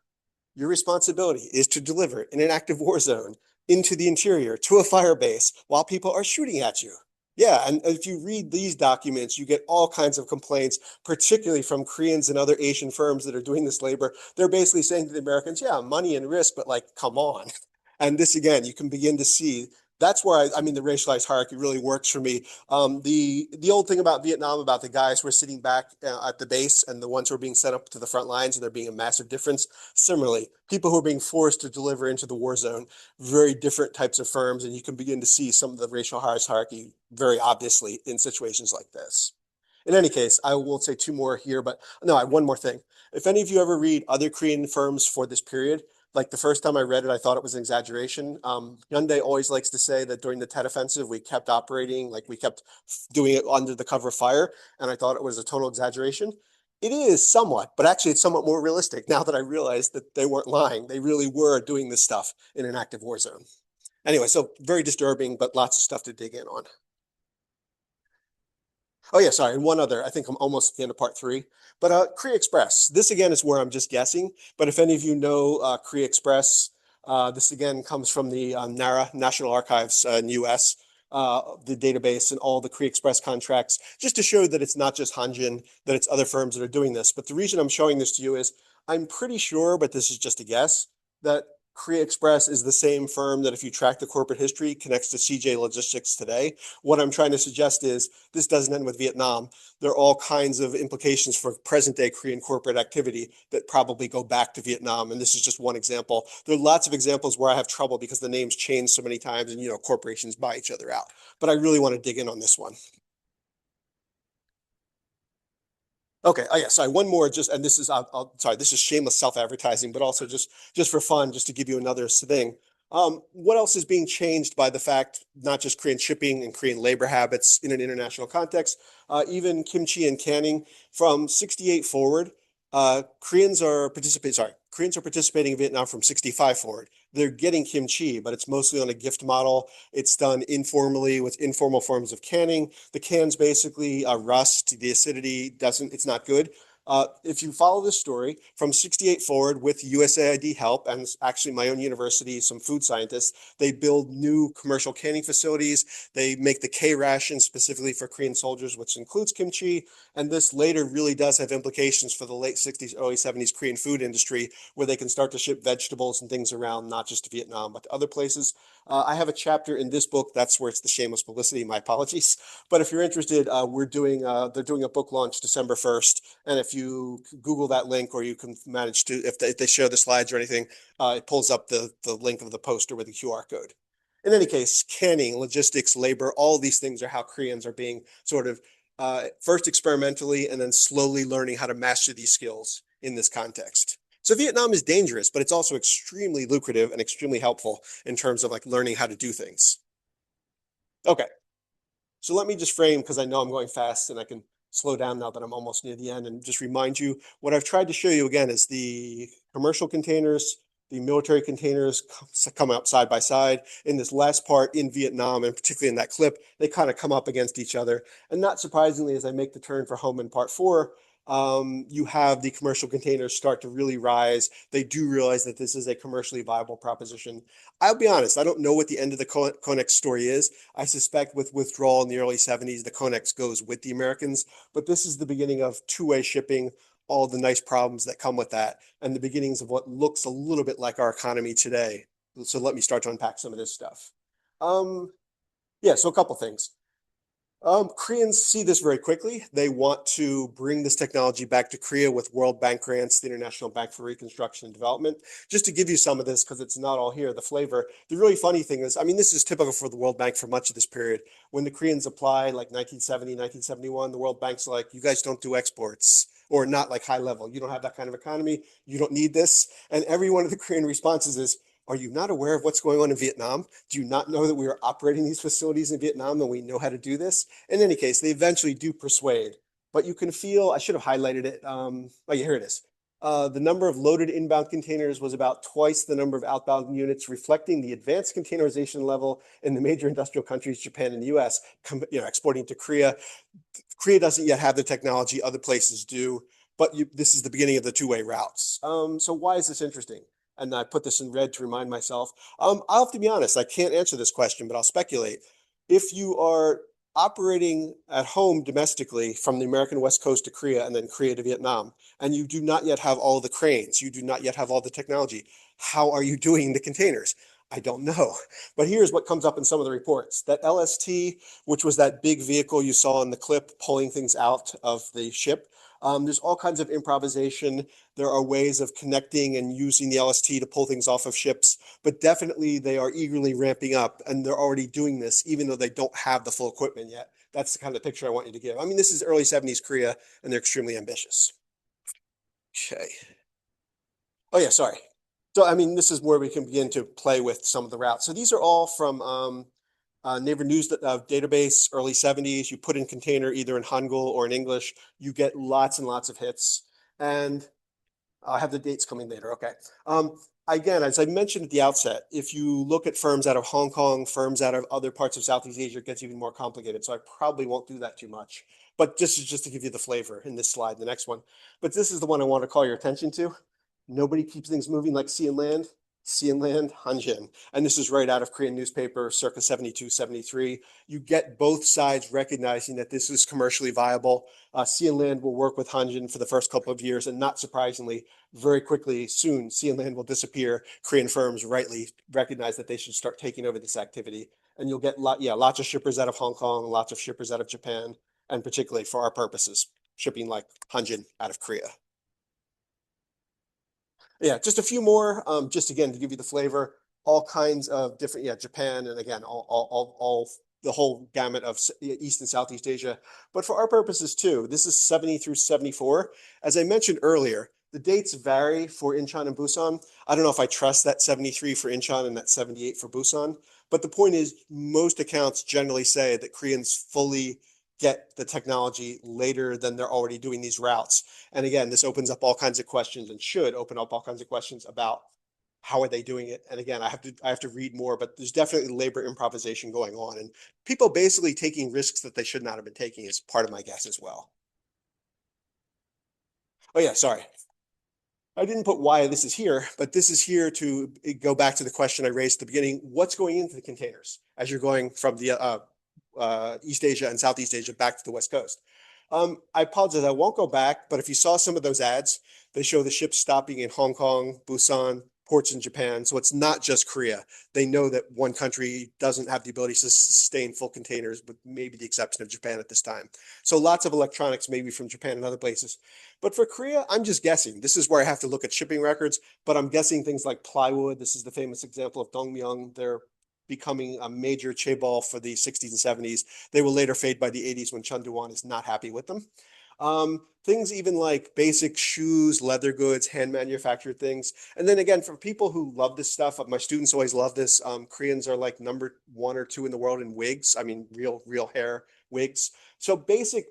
Your responsibility is to deliver in an active war zone into the interior to a fire base while people are shooting at you. Yeah, and if you read these documents, you get all kinds of complaints, particularly from Koreans and other Asian firms that are doing this labor. They're basically saying to the Americans, yeah, money and risk, but like, come on. And this, again, you can begin to see that's where I mean, the racialized hierarchy really works for me. The old thing about Vietnam, about the guys who are sitting back at the base and the ones who are being sent up to the front lines, and there being a massive difference. Similarly, people who are being forced to deliver into the war zone, very different types of firms, and you can begin to see some of the racial hierarchy very obviously in situations like this. In any case, I won't say two more here, but no, I have one more thing. If any of you ever read other Korean firms for this period, like the first time I read it, I thought it was an exaggeration. Hyundai always likes to say that during the Tet Offensive, we kept operating, like we kept doing it under the cover of fire. And I thought it was a total exaggeration. It is somewhat, but actually it's somewhat more realistic now that I realized that they weren't lying. They really were doing this stuff in an active war zone. Anyway, so very disturbing, but lots of stuff to dig in on. Oh yeah, sorry. And one other, I think I'm almost at the end of part 3. But Korea Express, this again is where I'm just guessing. But if any of you know Korea Express, this again comes from the NARA, National Archives in the US, the database and all the Korea Express contracts, just to show that it's not just Hanjin, that it's other firms that are doing this. But the reason I'm showing this to you is I'm pretty sure, but this is just a guess, that Korea Express is the same firm that if you track the corporate history connects to CJ Logistics today. What I'm trying to suggest is this doesn't end with Vietnam. There are all kinds of implications for present day Korean corporate activity that probably go back to Vietnam. And this is just one example. There are lots of examples where I have trouble because the names change so many times and, corporations buy each other out. But I really want to dig in on this one. Okay. Oh yeah. Sorry. One more. And this is. Sorry. This is shameless self-advertising, but also just for fun, just to give you another thing. What else is being changed by the fact not just Korean shipping and Korean labor habits in an international context, even kimchi and canning from 68 forward. Koreans are participating in Vietnam from 65 forward. They're getting kimchi, but it's mostly on a gift model. It's done informally with informal forms of canning. The cans basically rust. The acidity it's not good. If you follow this story from 68 forward with USAID help and actually my own university, some food scientists, they build new commercial canning facilities. They make the K ration specifically for Korean soldiers, which includes kimchi. And this later really does have implications for the late 60s, early 70s Korean food industry, where they can start to ship vegetables and things around, not just to Vietnam, but to other places. I have a chapter in this book. That's where it's the shameless publicity. My apologies. But if you're interested, they're doing a book launch December 1st. And if you Google that link, or you can manage to, if they share the slides or anything, it pulls up the link of the poster with the QR code. In any case, canning, logistics, labor, all these things are how Koreans are being sort of first experimentally and then slowly learning how to master these skills in this context. So Vietnam is dangerous, but it's also extremely lucrative and extremely helpful in terms of like learning how to do things. Okay, so let me just frame, because I know I'm going fast and I can slow down now that I'm almost near the end, and just remind you what I've tried to show you again is the commercial containers, the military containers come up side by side. In this last part in Vietnam, and particularly in that clip, they kind of come up against each other. And not surprisingly, as I make the turn for home in part 4, you have the commercial containers start to really rise. They do realize that this is a commercially viable proposition. I'll be honest, I don't know what the end of the CONEX story is. I suspect with withdrawal in the early 70s, the CONEX goes with the Americans, but this is the beginning of two-way shipping, all the nice problems that come with that, and the beginnings of what looks a little bit like our economy today. So let me start to unpack some of this stuff. Yeah, so a couple things. Koreans see this very quickly. They want to bring this technology back to Korea with World Bank grants, the International Bank for Reconstruction and Development. Just to give you some of this, because it's not all here, the flavor. The really funny thing is, I mean, this is typical for the World Bank for much of this period. When the Koreans apply, like 1970, 1971, the World Bank's like, you guys don't do exports, or not like high level. You don't have that kind of economy. You don't need this. And every one of the Korean responses is, are you not aware of what's going on in Vietnam? Do you not know that we are operating these facilities in Vietnam and we know how to do this? In any case, they eventually do persuade. But you can feel, I should have highlighted it. Oh, yeah, here it is. The number of loaded inbound containers was about twice the number of outbound units, reflecting the advanced containerization level in the major industrial countries, Japan and the US, exporting to Korea. Korea doesn't yet have the technology, other places do, but this is the beginning of the two-way routes. So why is this interesting? And I put this in red to remind myself. I'll have to be honest, I can't answer this question, but I'll speculate. If you are operating at home domestically from the American West Coast to Korea and then Korea to Vietnam, and you do not yet have all the cranes, you do not yet have all the technology, how are you doing the containers? I don't know. But here's what comes up in some of the reports. That LST, which was that big vehicle you saw in the clip pulling things out of the ship, there's all kinds of improvisation. There are ways of connecting and using the LST to pull things off of ships, but definitely they are eagerly ramping up, and they're already doing this even though they don't have the full equipment yet. That's the kind of picture I want you to give. I mean, this is early 70s Korea, and they're extremely ambitious. Okay. Oh yeah, sorry. So, I mean, this is where we can begin to play with some of the routes. So these are all from Naver News database, early 70s. You put in container either in Hangul or in English. You get lots and lots of hits. And I have the dates coming later. Okay. Again, as I mentioned at the outset, if you look at firms out of Hong Kong, firms out of other parts of Southeast Asia, it gets even more complicated. So I probably won't do that too much. But this is just to give you the flavor in this slide, the next one. But this is the one I want to call your attention to. Nobody keeps things moving like sea and land. Sea and land, Hanjin. And this is right out of Korean newspaper, circa 72, 73. You get both sides recognizing that this is commercially viable. Sea and land will work with Hanjin for the first couple of years. And not surprisingly, very quickly, soon, sea and land will disappear. Korean firms rightly recognize that they should start taking over this activity. And you'll get lots of shippers out of Hong Kong, lots of shippers out of Japan, and particularly for our purposes, shipping like Hanjin out of Korea. Yeah, just a few more, just again to give you the flavor. All kinds of different, Japan, and again, all the whole gamut of East and Southeast Asia. But for our purposes too, this is 70 through 74. As I mentioned earlier, the dates vary for Incheon and Busan. I don't know if I trust that 73 for Incheon and that 78 for Busan. But the point is, most accounts generally say that Koreans fully get the technology later than they're already doing these routes. And again, this opens up all kinds of questions, and should open up all kinds of questions about how are they doing it. And again, I have to read more, but there's definitely labor improvisation going on, and people basically taking risks that they should not have been taking is part of my guess as well. Oh yeah, sorry. I didn't put why this is here, but this is here to go back to the question I raised at the beginning. What's going into the containers as you're going from the East Asia and Southeast Asia back to the West Coast? I apologize, I won't go back, but if you saw some of those ads, they show the ships stopping in Hong Kong, Busan, ports in Japan. So it's not just Korea. They know that one country doesn't have the ability to sustain full containers, with maybe the exception of Japan at this time. So lots of electronics, maybe from Japan and other places. But for Korea, I'm just guessing. This is where I have to look at shipping records, but I'm guessing things like plywood. This is the famous example of Dongmyeong. They're becoming a major chaebol for the 60s and 70s. They will later fade by the 80s when Chun Doo-won is not happy with them. Things even like basic shoes, leather goods, hand manufactured things. And then again, for people who love this stuff, my students always love this. Koreans are like number 1 or 2 in the world in wigs. I mean, real hair wigs. So basic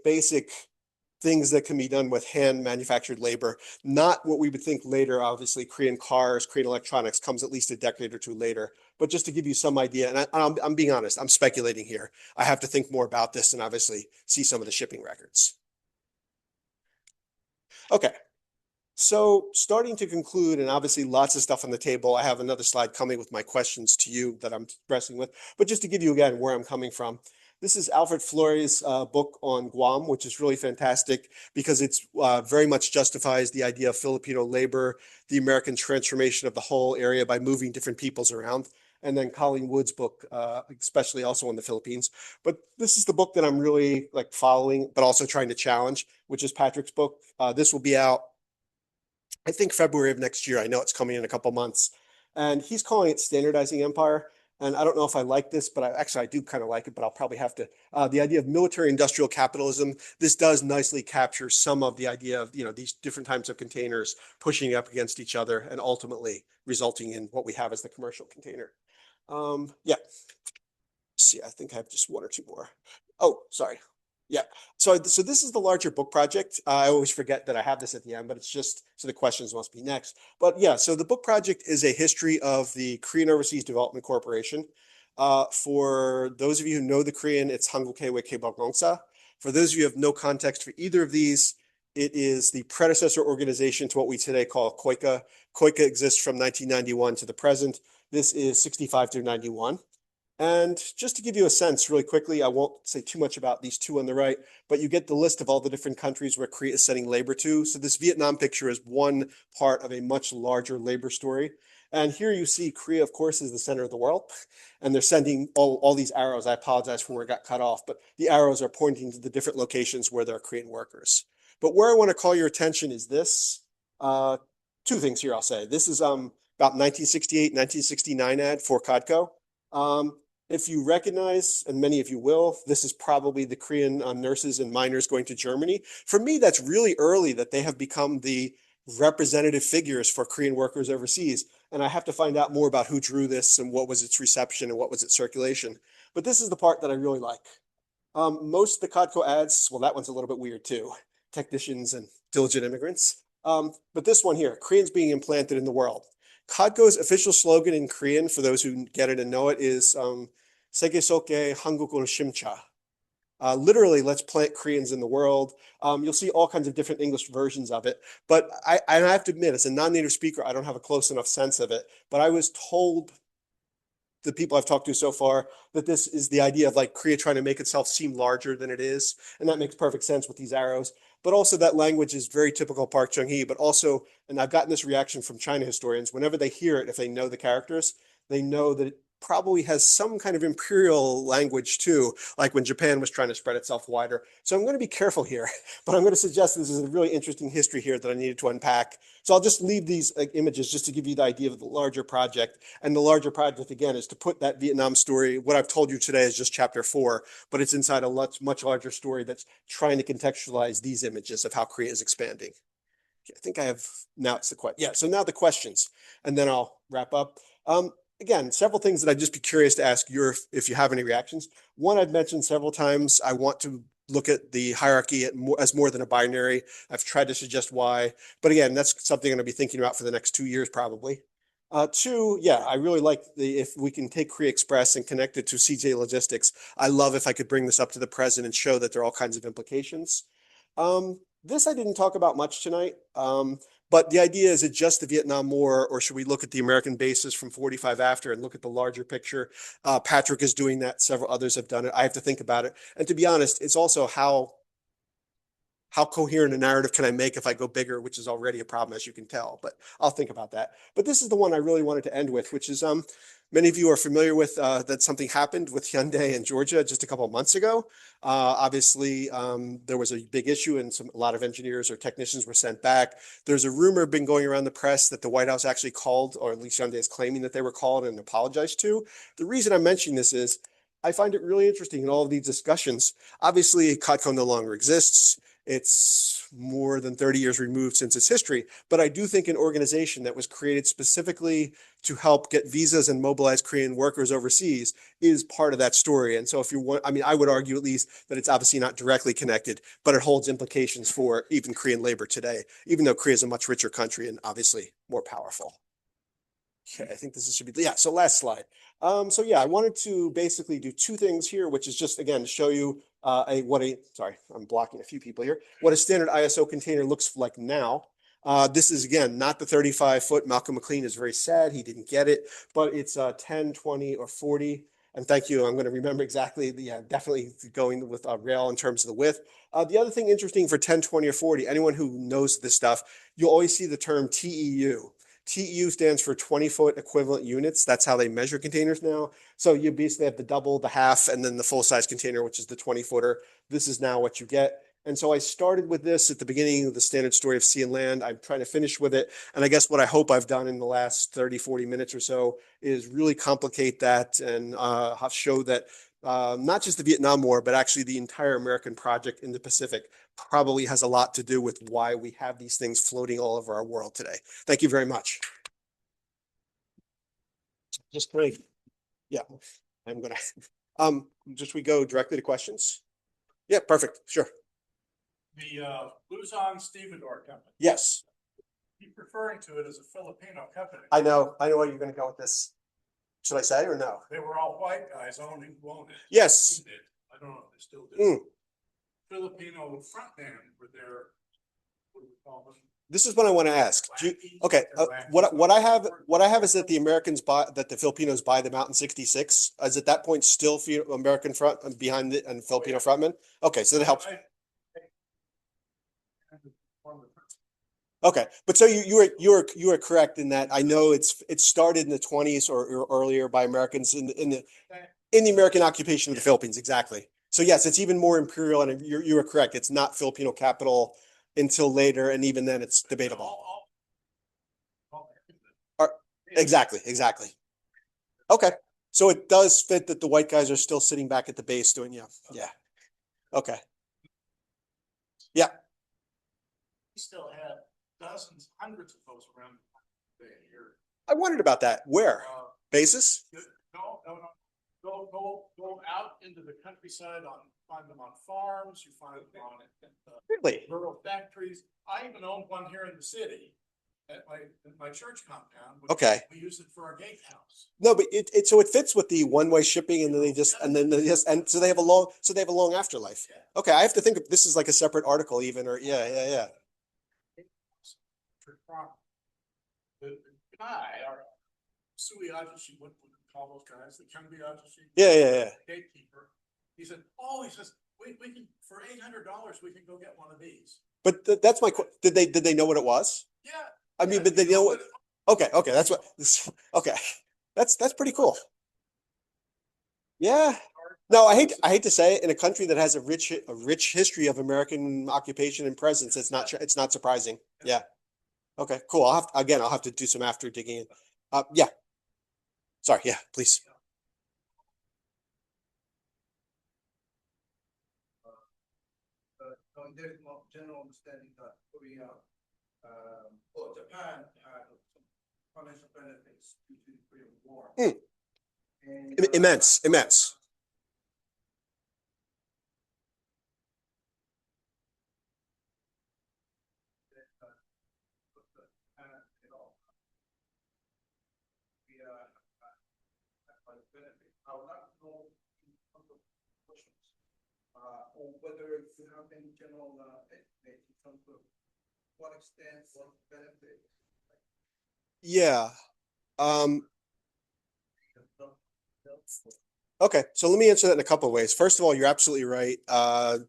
things that can be done with hand manufactured labor, not what we would think later. Obviously, Korean cars, Korean electronics comes at least a decade or two later. But just to give you some idea, and I'm being honest, I'm speculating here. I have to think more about this and obviously see some of the shipping records. Okay, so starting to conclude, and obviously lots of stuff on the table. I have another slide coming with my questions to you that I'm wrestling with. But just to give you again where I'm coming from. This is Alfred Fleury's book on Guam, which is really fantastic because it's very much justifies the idea of Filipino labor, the American transformation of the whole area by moving different peoples around. And then Colleen Wood's book, especially also in the Philippines. But this is the book that I'm really like following, but also trying to challenge, which is Patrick's book. This will be out, I think, February of next year. I know it's coming in a couple months. And he's calling it Standardizing Empire. And I don't know if I like this, but I do kind of like it, but I'll probably have to. The idea of military industrial capitalism, this does nicely capture some of the idea of, these different types of containers pushing up against each other and ultimately resulting in what we have as the commercial container. Yeah. See, I think I have just 1 or 2 more. Oh, sorry. Yeah. So this is the larger book project. I always forget that I have this at the end, but it's just so the questions must be next. But yeah, so the book project is a history of the Korean Overseas Development Corporation. For those of you who know the Korean, it's Hangulkaewei Kaebokgongsa. For those of you who have no context for either of these, it is the predecessor organization to what we today call KOICA. KOICA exists from 1991 to the present. This is 65 through 91. And just to give you a sense really quickly, I won't say too much about these 2 on the right, but you get the list of all the different countries where Korea is sending labor to. So this Vietnam picture is one part of a much larger labor story. And here you see Korea, of course, is the center of the world. And they're sending all these arrows. I apologize for where it got cut off, but the arrows are pointing to the different locations where there are Korean workers. But where I want to call your attention is this. Two things here I'll say. This is about 1968, 1969 ad for Codco. If you recognize, and many of you will, this is probably the Korean nurses and miners going to Germany. For me, that's really early that they have become the representative figures for Korean workers overseas. And I have to find out more about who drew this and what was its reception and what was its circulation. But this is the part that I really like. Most of the Codco ads, well, that one's a little bit weird too. Technicians and diligent immigrants. But this one here, Koreans being implanted in the world. Codco's official slogan in Korean, for those who get it and know it, is 세계 속에 한국을 심자. Literally, let's plant Koreans in the world. You'll see all kinds of different English versions of it. But I have to admit, as a non-native speaker, I don't have a close enough sense of it. But I was told, the people I've talked to so far, that this is the idea of like Korea trying to make itself seem larger than it is. And that makes perfect sense with these arrows. But also that language is very typical Park Chung-hee, but also, and I've gotten this reaction from China historians, whenever they hear it, if they know the characters, they know that it probably has some kind of imperial language too, like when Japan was trying to spread itself wider. So I'm going to be careful here, but I'm going to suggest this is a really interesting history here that I needed to unpack. So I'll just leave these images just to give you the idea of the larger project. And the larger project, again, is to put that Vietnam story, what I've told you today is just chapter 4, but it's inside a much larger story that's trying to contextualize these images of how Korea is expanding. I think I have, now it's the question. Yeah, so now the questions, and then I'll wrap up. Again, several things that I'd just be curious to ask you if you have any reactions. One, I've mentioned several times, I want to look at the hierarchy as more than a binary. I've tried to suggest why, but again, that's something I'm going to be thinking about for the next 2 years probably. Two, yeah, I really like if we can take Korea Express and connect it to CJ Logistics. I love if I could bring this up to the president and show that there are all kinds of implications. This I didn't talk about much tonight. But the idea, is it just the Vietnam War, or should we look at the American bases from 45 after and look at the larger picture? Patrick is doing that. Several others have done it. I have to think about it. And to be honest, it's also how coherent a narrative can I make if I go bigger, which is already a problem, as you can tell. But I'll think about that. But this is the one I really wanted to end with, which is many of you are familiar with that something happened with Hyundai in Georgia just a couple of months ago. Obviously, there was a big issue and a lot of engineers or technicians were sent back. There's a rumor been going around the press that the White House actually called, or at least Hyundai is claiming that they were called and apologized to. The reason I'm mentioning this is I find it really interesting in all of these discussions. Obviously, Codco no longer exists. It's more than 30 years removed since its history, but I do think an organization that was created specifically to help get visas and mobilize Korean workers overseas is part of that story. And so if you want, I mean, I would argue at least that it's obviously not directly connected, but it holds implications for even Korean labor today, even though Korea is a much richer country and obviously more powerful. Okay, I think this should be, yeah, so last slide. So yeah, I wanted to basically do two things here, which is just, again, to show you sorry, I'm blocking a few people here, what a standard ISO container looks like now. This is, again, not the 35-foot. Malcolm McLean is very sad he didn't get it, but it's 10, 20, or 40. And thank you, I'm going to remember exactly, yeah, definitely going with rail in terms of the width. The other thing interesting for 10, 20, or 40, anyone who knows this stuff, you'll always see the term TEU. TEU stands for 20-foot equivalent units. That's how they measure containers now. So you basically have the double, the half, and then the full-size container, which is the 20-footer. This is now what you get. And so I started with this at the beginning of the standard story of sea and land. I'm trying to finish with it. And I guess what I hope I've done in the last 30, 40 minutes or so is really complicate that and show that not just the Vietnam War, but actually the entire American project in the Pacific probably has a lot to do with why we have these things floating all over our world today. Thank you very much. Just great. Yeah, I'm gonna, just we go directly to questions. Yeah, perfect, sure. The Busan stevedore company. Yes. Keep referring to it as a Filipino company. I know where you're gonna go with this. Should I say or no? They were all white guys owning it. Yes. I don't know if they still do. Filipino frontmen were there. What do we call them? This is what I want to ask. Okay, what I have is that the Americans that the Filipinos buy them out in '66. Is at that point still American front behind it and Filipino frontmen? Okay, so that helps. Okay, but so you were correct in that. I know it started in the 20s or earlier by Americans in the American occupation of the Philippines. Exactly. So yes, it's even more imperial, and you were correct. It's not Filipino capital until later, and even then, it's debatable. Are- exactly, exactly. Okay, so it does fit that the white guys are still sitting back at the base doing, yeah, yeah. Okay, yeah. We still have dozens, hundreds of those around the here. I wondered about that. Where? Basis? No, no, no. Go out into the countryside find them on farms, you find them on Really? rural factories. I even own one here in the city at my church compound. Okay. We use it for our gatehouse. No, but so it fits with the one-way shipping, and then and so they have a long afterlife. Yeah. Okay, I have to think of this is like a separate article even, or yeah. The guy, our Sui Ajashi, what we call those guys, the Kanbi Ajashi. Yeah. Gatekeeper. He says, we can, for $800, we can go get one of these. But that's my did they know what it was? Yeah. I mean, but they know what. Okay, that's what. Okay, that's pretty cool. Yeah. No, I hate to say it, in a country that has a rich history of American occupation and presence, it's not surprising. Yeah. Okay, cool. I'll have to do some after digging in. Yeah. Sorry. Yeah, please. There's no general understanding that Korea or Japan had some financial benefits due to the Korean War. And, Immense. I would like to know in terms of questions, or whether you have any general estimate in terms of what extent, what benefit. Yeah. Okay, so let me answer that in a couple of ways. First of all, you're absolutely right.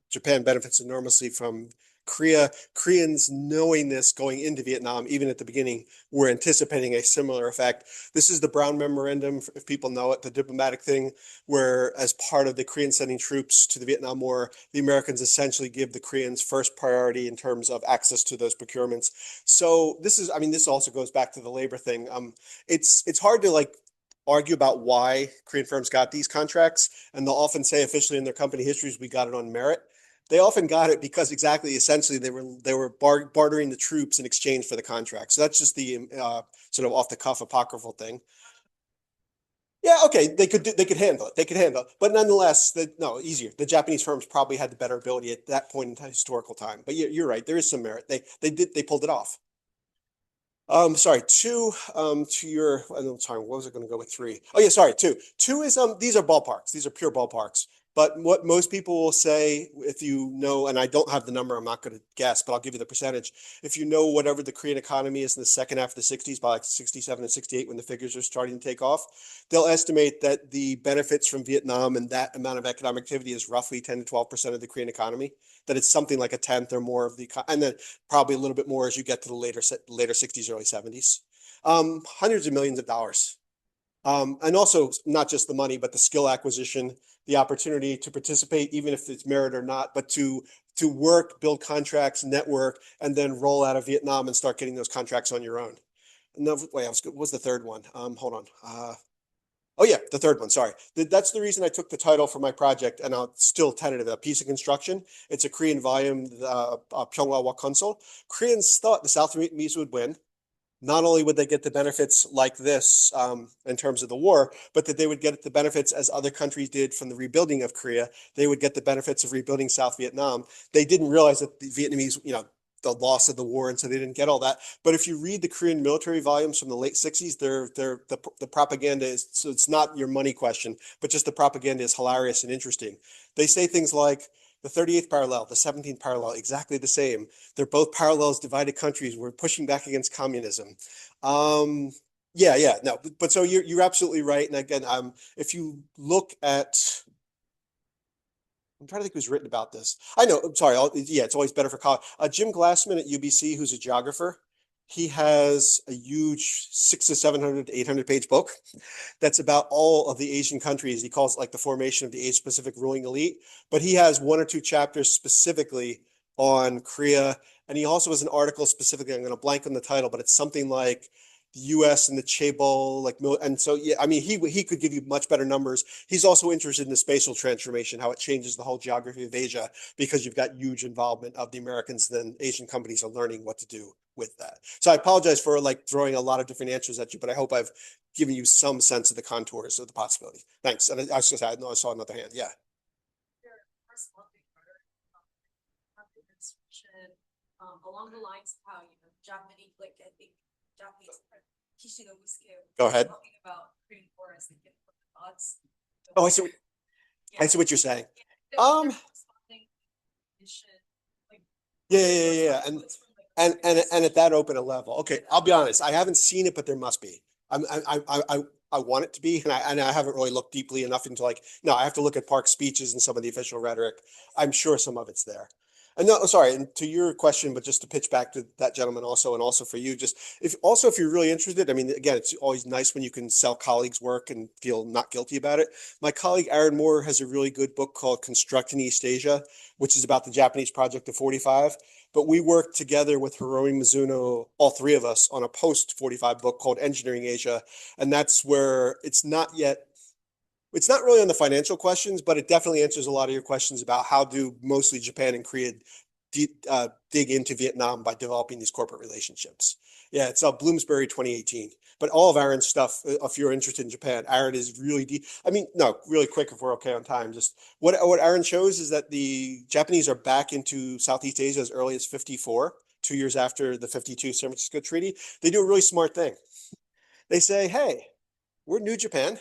Japan benefits enormously from Korea. Koreans knowing this going into Vietnam, even at the beginning, were anticipating a similar effect. This is the Brown Memorandum, if people know it, the diplomatic thing, where as part of the Koreans sending troops to the Vietnam War, the Americans essentially give the Koreans first priority in terms of access to those procurements. So this also goes back to the labor thing. It's hard to argue about why Korean firms got these contracts, and they'll often say officially in their company histories, we got it on merit. They often got it because essentially they were bartering the troops in exchange for the contract. So that's just the sort of off the cuff apocryphal thing. Yeah, okay, they could handle it. But nonetheless, easier. The Japanese firms probably had the better ability at that point in historical time. But you're right, there is some merit. They pulled it off. Sorry, two, to your, I'm sorry, what was I going to go with three? Oh yeah, sorry, two. Two is, these are ballparks. These are pure ballparks. But what most people will say, if you know, and I don't have the number, I'm not going to guess, but I'll give you the percentage. If you know whatever the Korean economy is in the second half of the 60s, by like 67 and 68, when the figures are starting to take off, they'll estimate that the benefits from Vietnam and that amount of economic activity is roughly 10 to 12% of the Korean economy. That it's something like a tenth or more of the, and then probably a little bit more as you get to the later 60s, early 70s. Hundreds of millions of dollars. And also not just the money, but the skill acquisition, the opportunity to participate, even if it's merit or not, but to work, build contracts, network, and then roll out of Vietnam and start getting those contracts on your own. No, wait, what was the third one? Hold on. Oh yeah, the third one, sorry. That's the reason I took the title for my project, and I'm still tentative, A Piece of Construction. It's a Korean volume, Pyeonghwa Wa Consol. Koreans thought the South Vietnamese would win. Not only would they get the benefits like this in terms of the war, but that they would get the benefits as other countries did from the rebuilding of Korea. They would get the benefits of rebuilding South Vietnam. They didn't realize that the Vietnamese, the loss of the war, and so they didn't get all that. But if you read the Korean military volumes from the late 60s, the propaganda is, so it's not your money question, but just the propaganda is hilarious and interesting. They say things like the 38th parallel, the 17th parallel, exactly the same. They're both parallels, divided countries. We're pushing back against communism. No, but so you're absolutely right. And again, if you look at, I'm trying to think who's written about this. I know, I'm sorry. It's always better for college. Jim Glassman at UBC, who's a geographer. He has a huge 600 to 700 to 800 page book that's about all of the Asian countries. He calls it like the formation of the Asia Pacific ruling elite, but he has one or two chapters specifically on Korea. And he also has an article specifically, I'm going to blank on the title, but it's something like the US and the Chaebol, like, and so, yeah, I mean, he could give you much better numbers. He's also interested in the spatial transformation, how it changes the whole geography of Asia, because you've got huge involvement of the Americans, then Asian companies are learning what to do with that. So I apologize for like throwing a lot of different answers at you, but I hope I've given you some sense of the contours of the possibility. Thanks. And I was just, I saw another hand. Yeah. Along the lines of how, Japanese, like, I think Japanese Go ahead. talking about Korean War as the gift of the gods. Oh, I see. I see what you're saying. Yeah. And at that open a level. Okay, I'll be honest. I haven't seen it, but there must be. I want it to be, and I haven't really looked deeply enough into like. No, I have to look at Park's speeches and some of the official rhetoric. I'm sure some of it's there. And no, sorry, and to your question, but just to pitch back to that gentleman also, and also for you, just if you're really interested, I mean, again, it's always nice when you can sell colleagues' work and feel not guilty about it. My colleague Aaron Moore has a really good book called Constructing East Asia, which is about the Japanese project of 45. But we worked together with Hiromi Mizuno, all three of us, on a post 45 book called Engineering Asia. And that's where it's not really on the financial questions, but it definitely answers a lot of your questions about how do mostly Japan and Korea dig into Vietnam by developing these corporate relationships. Yeah, it's Bloomsbury 2018. But all of Aaron's stuff, if you're interested in Japan, Aaron is really deep. I mean, no, really quick if we're okay on time. Just what Aaron shows is that the Japanese are back into Southeast Asia as early as 54, 2 years after the 52 San Francisco Treaty. They do a really smart thing. They say, hey, we're New Japan.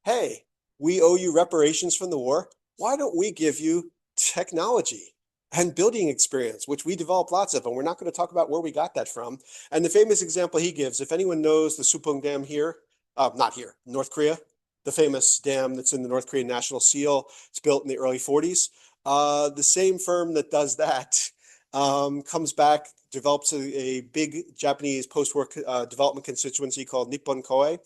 Hey, we owe you reparations from the war. Why don't we give you technology and building experience, which we developed lots of, and we're not going to talk about where we got that from. And the famous example he gives, if anyone knows the Supong Dam here, not here, North Korea, the famous dam that's in the North Korean National Seal, it's built in the early 40s. The same firm that does that comes back, develops a big Japanese post-war development constituency called Nippon Koei.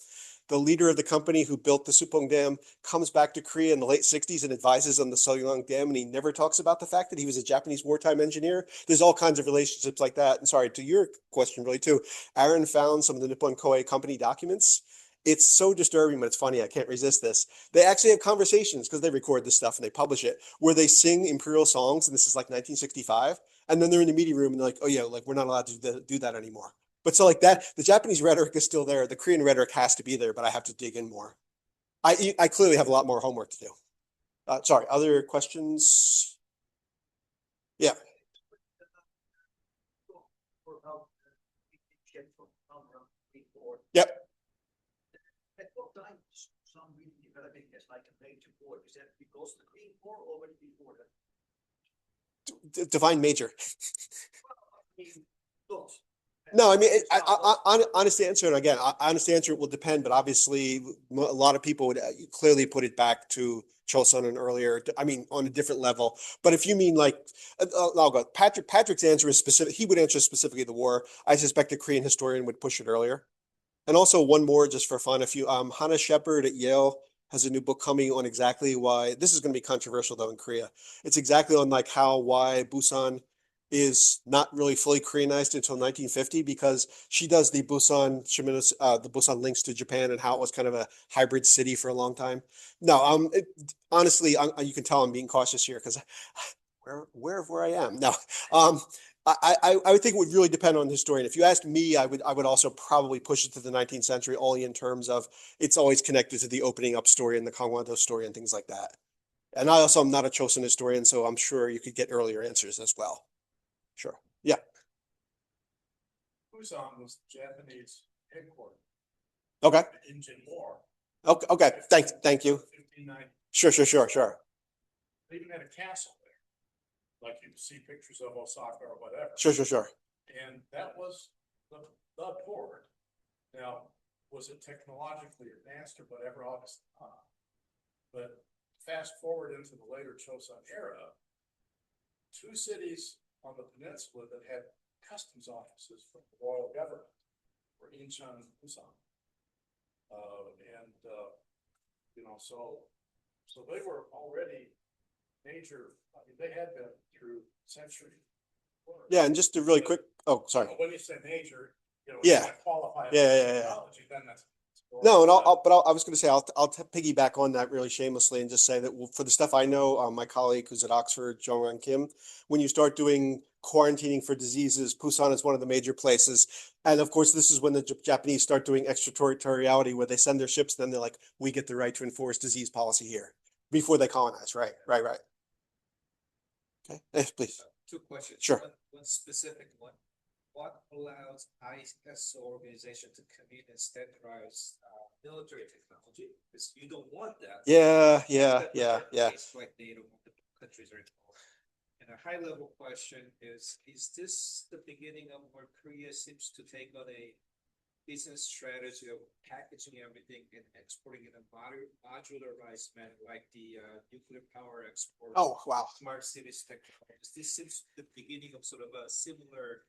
The leader of the company who built the Supong Dam comes back to Korea in the late 60s and advises on the Seoyang Dam, and he never talks about the fact that he was a Japanese wartime engineer. There's all kinds of relationships like that. And sorry, to your question really too, Aaron found some of the Nippon Koei company documents. It's so disturbing, but it's funny. I can't resist this. They actually have conversations because they record this stuff and they publish it where they sing imperial songs. And this is like 1965. And then they're in the meeting room and they're like, oh yeah, like we're not allowed to do that anymore. But so like that, the Japanese rhetoric is still there. The Korean rhetoric has to be there, but I have to dig in more. I clearly have a lot more homework to do. Sorry, other questions? Yeah. Yep. At what time some really developing as like a major port? Is that because of the Korean War or already before that? Define major. Not. No, I mean, honest answer, and again, honest answer will depend, but obviously a lot of people would clearly put it back to Chosun and earlier, I mean, on a different level. But if you mean like, I'll go, Patrick's answer is specific, he would answer specifically the war. I suspect a Korean historian would push it earlier. And also one more just for fun, if you, Hannah Shepard at Yale has a new book coming on exactly why, this is going to be controversial though in Korea. It's exactly on like why Busan is not really fully Koreanized until 1950 because she does the Busan links to Japan and how it was kind of a hybrid city for a long time. No, honestly, you can tell I'm being cautious here because where I am. No, I would think it would really depend on the historian. If you asked me, I would also probably push it to the 19th century, only in terms of it's always connected to the opening up story and the Kangwon-do story and things like that. And I also am not a Chosun historian, so I'm sure you could get earlier answers as well. Sure. Yeah. Busan was Japanese headquarters. Okay. The Incheon War. Okay. Okay. Thank you. 59. Sure. They even had a castle there, like you see pictures of Osaka or whatever. Sure. And that was the port. Now, was it technologically advanced or whatever? Obviously not. But fast forward into the later Chosun era, two cities on the peninsula that had customs officers from the royal government were Incheon and Busan. So they were already major, I mean, they had been through centuries. Yeah, and just a really quick, oh, sorry. When you say major, Yeah. you qualify. Yeah. Technology, then that's. No, and I was going to say, I'll piggyback on that really shamelessly and just say that for the stuff I know, my colleague who's at Oxford, Jong-Ran Kim, when you start doing quarantining for diseases, Busan is one of the major places. And of course, this is when the Japanese start doing extraterritoriality, where they send their ships, then they're like, we get the right to enforce disease policy here before they colonize. Right. Okay, yes, please. Two questions. Sure. One specific one. What allows ISO organization to come in and standardize military technology? Because you don't want that. Yeah. Case like NATO, multiple countries are involved. And a high level question is this the beginning of where Korea seems to take on a business strategy of packaging everything and exporting in a modularized manner, like the nuclear power export? Oh, wow. Smart cities technologies. This seems the beginning of sort of a similar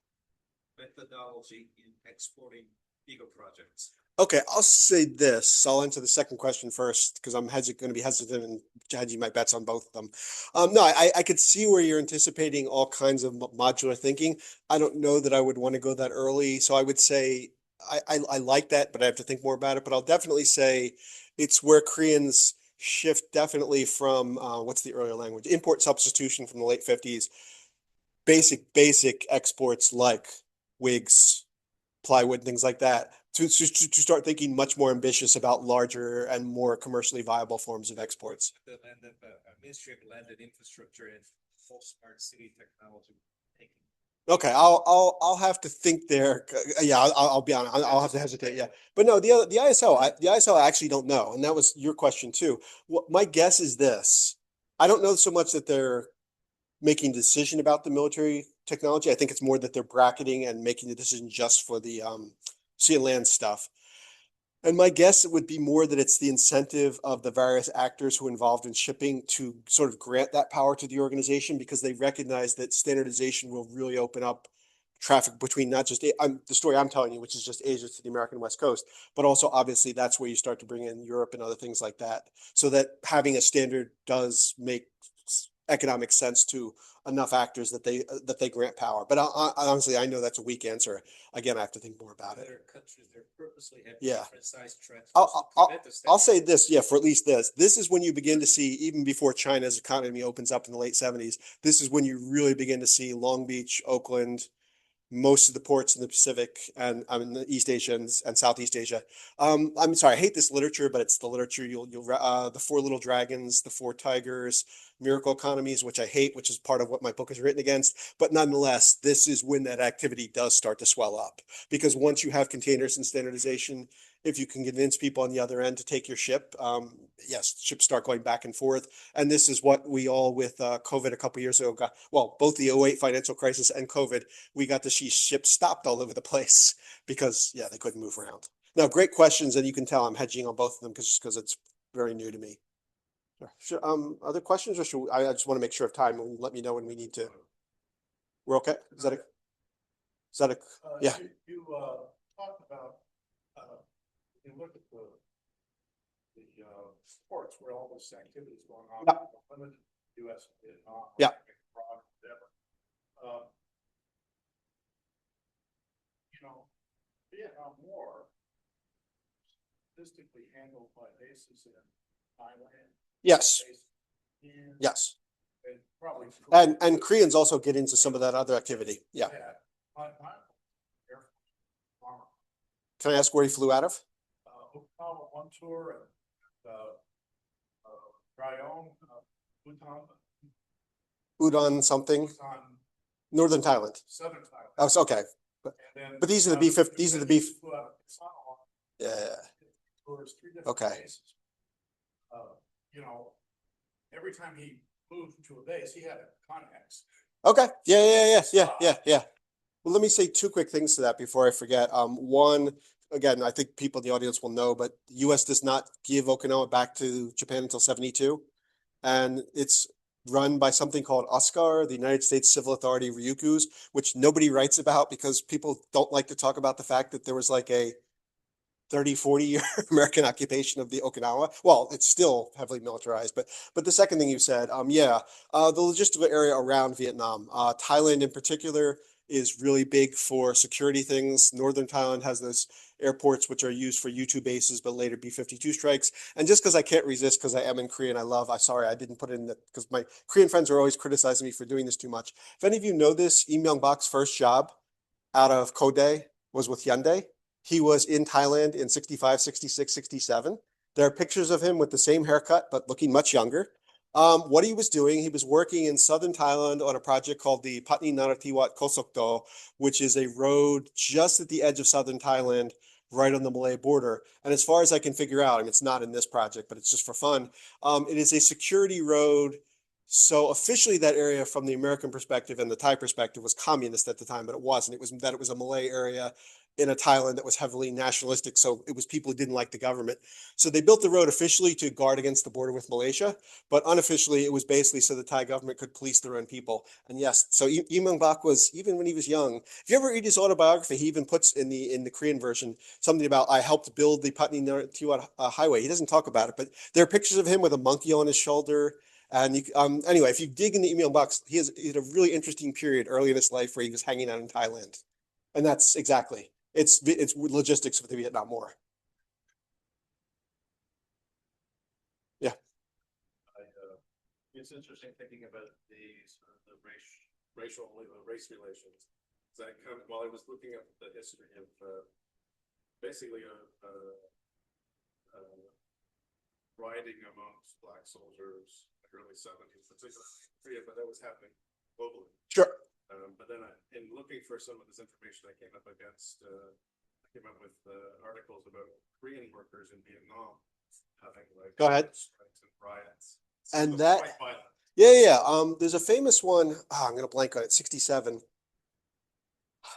methodology in exporting bigger projects. Okay, I'll say this. I'll answer the second question first because I'm going to be hesitant and hedging my bets on both of them. No, I could see where you're anticipating all kinds of modular thinking. I don't know that I would want to go that early. So I would say I like that, but I have to think more about it. But I'll definitely say it's where Koreans shift definitely from what's the earlier language? Import substitution from the late 50s. Basic exports like wigs, plywood, things like that, to start thinking much more ambitious about larger and more commercially viable forms of exports. The Ministry of Land and Infrastructure and full smart city technology. Okay, I'll have to think there. Yeah, I'll be honest. I'll have to hesitate. Yeah, but no, the ISO I actually don't know, and that was your question too. My guess is this: I don't know so much that they're making a decision about the military technology. I think it's more that they're bracketing and making the decision just for the sea and land stuff. And my guess it would be more that it's the incentive of the various actors who are involved in shipping to sort of grant that power to the organization, because they recognize that standardization will really open up traffic between not just the story I'm telling you, which is just Asia to the American West Coast, but also obviously that's where you start to bring in Europe and other things like that. So that having a standard does make economic sense to enough actors that they grant power. But honestly, I know that's a weak answer. Again, I have to think more about it. Countries, they're purposely have Yeah. different size trends. I'll say this, yeah, for at least this is when you begin to see, even before China's economy opens up in the late 70s, this is when you really begin to see Long Beach, Oakland, most of the ports in the Pacific and the East Asia and Southeast Asia. I'm sorry, I hate this literature, but it's the literature. You'll the Four Little Dragons, the Four Tigers, Miracle Economies, which I hate, which is part of what my book is written against. But nonetheless, this is when that activity does start to swell up, because once you have containers and standardization, if you can convince people on the other end to take your ship, yes, ships start going back and forth. And this is what we all with COVID a couple of years ago got, well, both the 08 financial crisis and COVID, we got to see ships stopped all over the place because, yeah, they couldn't move around. Now, great questions, and you can tell I'm hedging on both of them because it's very new to me. Sure. Other questions, or should I just want to make sure of time and let me know when we need to. We're okay? Is that a yeah. You talked about you look at the ports where all this activity is going on, limited U.S. and Vietnam, yeah, whatever. Vietnam War statistically handled by bases in Thailand. Yes. Yes. And probably and Koreans also get into some of that other activity. Yeah. Can I ask where he flew out of? Okinawa one tour and Rayong, Udon something. Busan, Northern Thailand. Southern Thailand. Oh, so okay. But these are the B-50. These are the B. Yeah. Okay. Every time he moved to a base, he had a CONEX. Okay. Yeah. Well, let me say two quick things to that before I forget. One, again, I think people in the audience will know, but the U.S. does not give Okinawa back to Japan until 72. And it's run by something called USCAR, the United States Civil Authority Ryukyus, which nobody writes about because people don't like to talk about the fact that there was like a 30, 40-year American occupation of the Okinawa. Well, it's still heavily militarized, but the second thing you said, the logistical area around Vietnam, Thailand in particular is really big for security things. Northern Thailand has those airports which are used for U-2 bases, but later B-52 strikes. And just because I can't resist, because I am in Korea and I didn't put it in because my Korean friends are always criticizing me for doing this too much. If any of you know this, Lee Myung-bak's first job out of Kodae was with Hyundai. He was in Thailand in 65, 66, 67. There are pictures of him with the same haircut, but looking much younger. What he was doing, he was working in southern Thailand on a project called the Patni Narathiwat Kosokdo, which is a road just at the edge of southern Thailand, right on the Malay border. And as far as I can figure out, I mean, it's not in this project, but it's just for fun. It is a security road. So officially that area from the American perspective and the Thai perspective was communist at the time, but it wasn't. It was a Malay area in a Thailand that was heavily nationalistic. So it was people who didn't like the government. So they built the road officially to guard against the border with Malaysia, but unofficially it was basically so the Thai government could police their own people. And yes, so Lee Myung-bak was, even when he was young, if you ever read his autobiography, he even puts in the Korean version something about I helped build the Patni Narathiwat highway. He doesn't talk about it, but there are pictures of him with a monkey on his shoulder. And anyway, if you dig in the email box, he had a really interesting period early in his life where he was hanging out in Thailand. And that's exactly, it's logistics of the Vietnam War. Yeah. It's interesting thinking about the sort of the race relations. That while I was looking at the history of basically rioting amongst black soldiers in the early 70s, particularly in Korea, but that was happening globally. Sure. But then in looking for some of this information, I came up with articles about Korean workers in Vietnam having like Go ahead. strikes and riots. And So that, quite violent. yeah. There's a famous one. I'm going to blank on it. 67.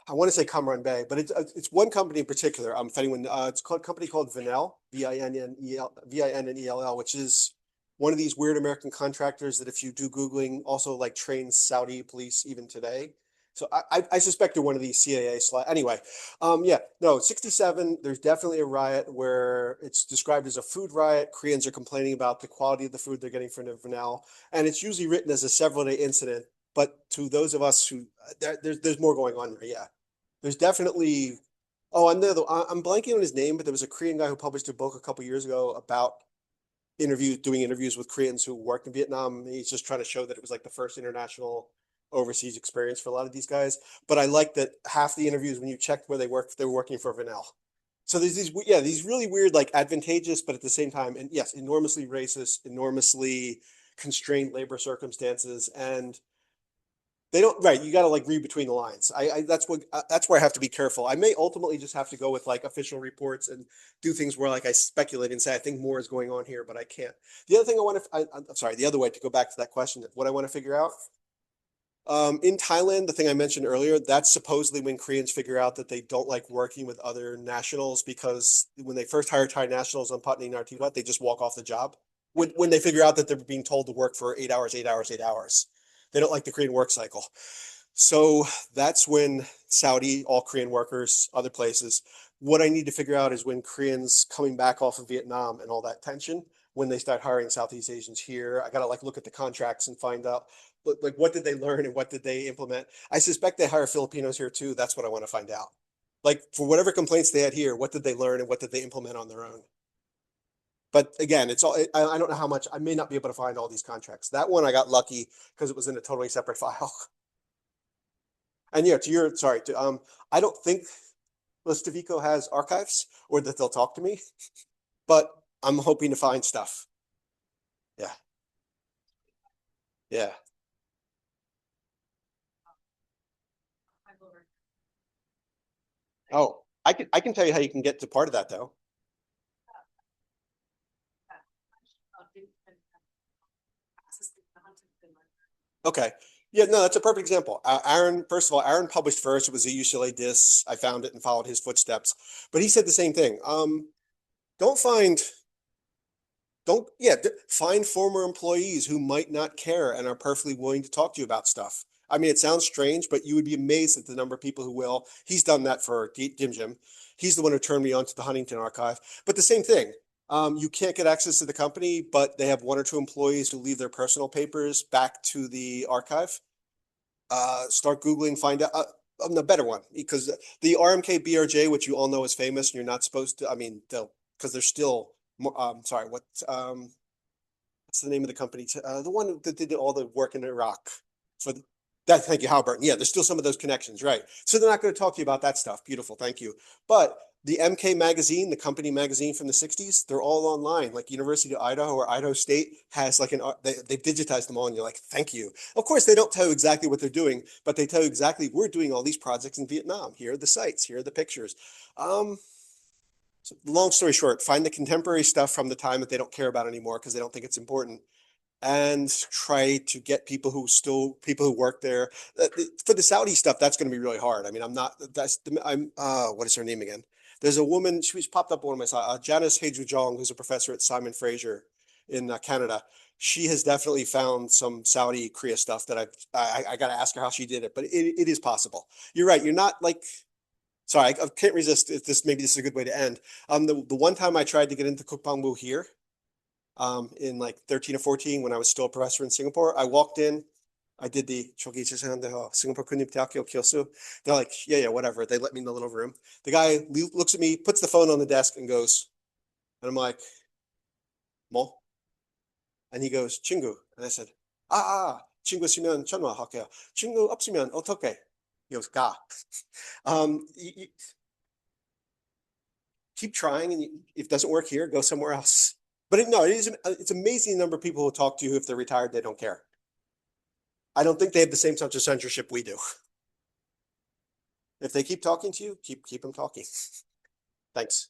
I want to say Cam Ranh Bay, but it's one company in particular. If anyone, it's called a company called Vinnell, Vinnell, which is one of these weird American contractors that if you do Googling also like trains Saudi police even today. So I suspect they're one of these CAA. Anyway, 67, there's definitely a riot where it's described as a food riot. Koreans are complaining about the quality of the food they're getting from Vinnell. And it's usually written as a several-day incident. But to those of us who, there's more going on there, yeah. There's definitely, I'm blanking on his name, but there was a Korean guy who published a book a couple years ago about doing interviews with Koreans who worked in Vietnam. He's just trying to show that it was like the first international overseas experience for a lot of these guys. But I like that half the interviews, when you checked where they worked, they were working for Vinnell. So there's these really weird, like advantageous, but at the same time, and yes, enormously racist, enormously constrained labor circumstances. And they don't, right, you got to like read between the lines. That's where I have to be careful. I may ultimately just have to go with like official reports and do things where like I speculate and say I think more is going on here, but I can't. The other thing I'm sorry, the other way to go back to that question, what I want to figure out. In Thailand, the thing I mentioned earlier, that's supposedly when Koreans figure out that they don't like working with other nationals, because when they first hire Thai nationals on Patni Narathiwat, they just walk off the job. When they figure out that they're being told to work for 8 hours, 8 hours, 8 hours. They don't like the Korean work cycle. So that's when Saudi, all Korean workers, other places. What I need to figure out is when Koreans coming back off of Vietnam and all that tension, when they start hiring Southeast Asians here, I got to like look at the contracts and find out like what did they learn and what did they implement. I suspect they hire Filipinos here too. That's what I want to find out. Like for whatever complaints they had here, what did they learn and what did they implement on their own? But again, it's all, I don't know how much, I may not be able to find all these contracts. That one I got lucky because it was in a totally separate file. And yeah, I don't think Listavico has archives or that they'll talk to me, but I'm hoping to find stuff. Yeah. Yeah. Oh, I can tell you how you can get to part of that though. Okay. Yeah, no, that's a perfect example. Aaron, first of all, Aaron published first. It was a UCLA diss. I found it and followed his footsteps. But he said the same thing. Don't find don't, yeah, find former employees who might not care and are perfectly willing to talk to you about stuff. I mean, it sounds strange, but you would be amazed at the number of people who will. He's done that for DMJM. He's the one who turned me on to the Huntington archive. But the same thing, you can't get access to the company, but they have 1 or 2 employees who leave their personal papers back to the archive. Start Googling, find out. The better one, because the RMK BRJ, which you all know is famous, and you're not supposed to, I mean, because they're still, sorry, what's the name of the company? The one that did all the work in Iraq for that. Thank you, Halliburton. Yeah, there's still some of those connections, right? So they're not going to talk to you about that stuff. Beautiful, thank you. But the MK magazine, the company magazine from the 60s, they're all online. Like University of Idaho or Idaho State has like they've digitized them all, and you're like, thank you. Of course, they don't tell you exactly what they're doing, but they tell you exactly, we're doing all these projects in Vietnam. Here are the sites, here are the pictures. So long story short, find the contemporary stuff from the time that they don't care about anymore because they don't think it's important, and try to get people who work there. For the Saudi stuff, that's going to be really hard. I mean, what is her name again? There's a woman, she was popped up on one of my slides, Janice Hejujong, who's a professor at Simon Fraser in Canada. She has definitely found some Saudi Korea stuff that I got to ask her how she did it, but it is possible. You're right. You're not like, sorry, I can't resist. Maybe this is a good way to end. The one time I tried to get into Kupangbu here, in like 13 or 14, when I was still a professor in Singapore, I walked in, I did the Singapore Kunimteakyo Kyosu. They're like, yeah, whatever. They let me in the little room. The guy looks at me, puts the phone on the desk and goes, and I'm like, Mo? And he goes, Chingu. And I said, Chingu 쓰면 전화 할게요. 친구 없으면 어떡해? He goes, 가. Keep trying, and if it doesn't work here, go somewhere else. But it's amazing the number of people who talk to you. If they're retired, they don't care. I don't think they have the same sense of censorship we do. If they keep talking to you, keep them talking. Thanks.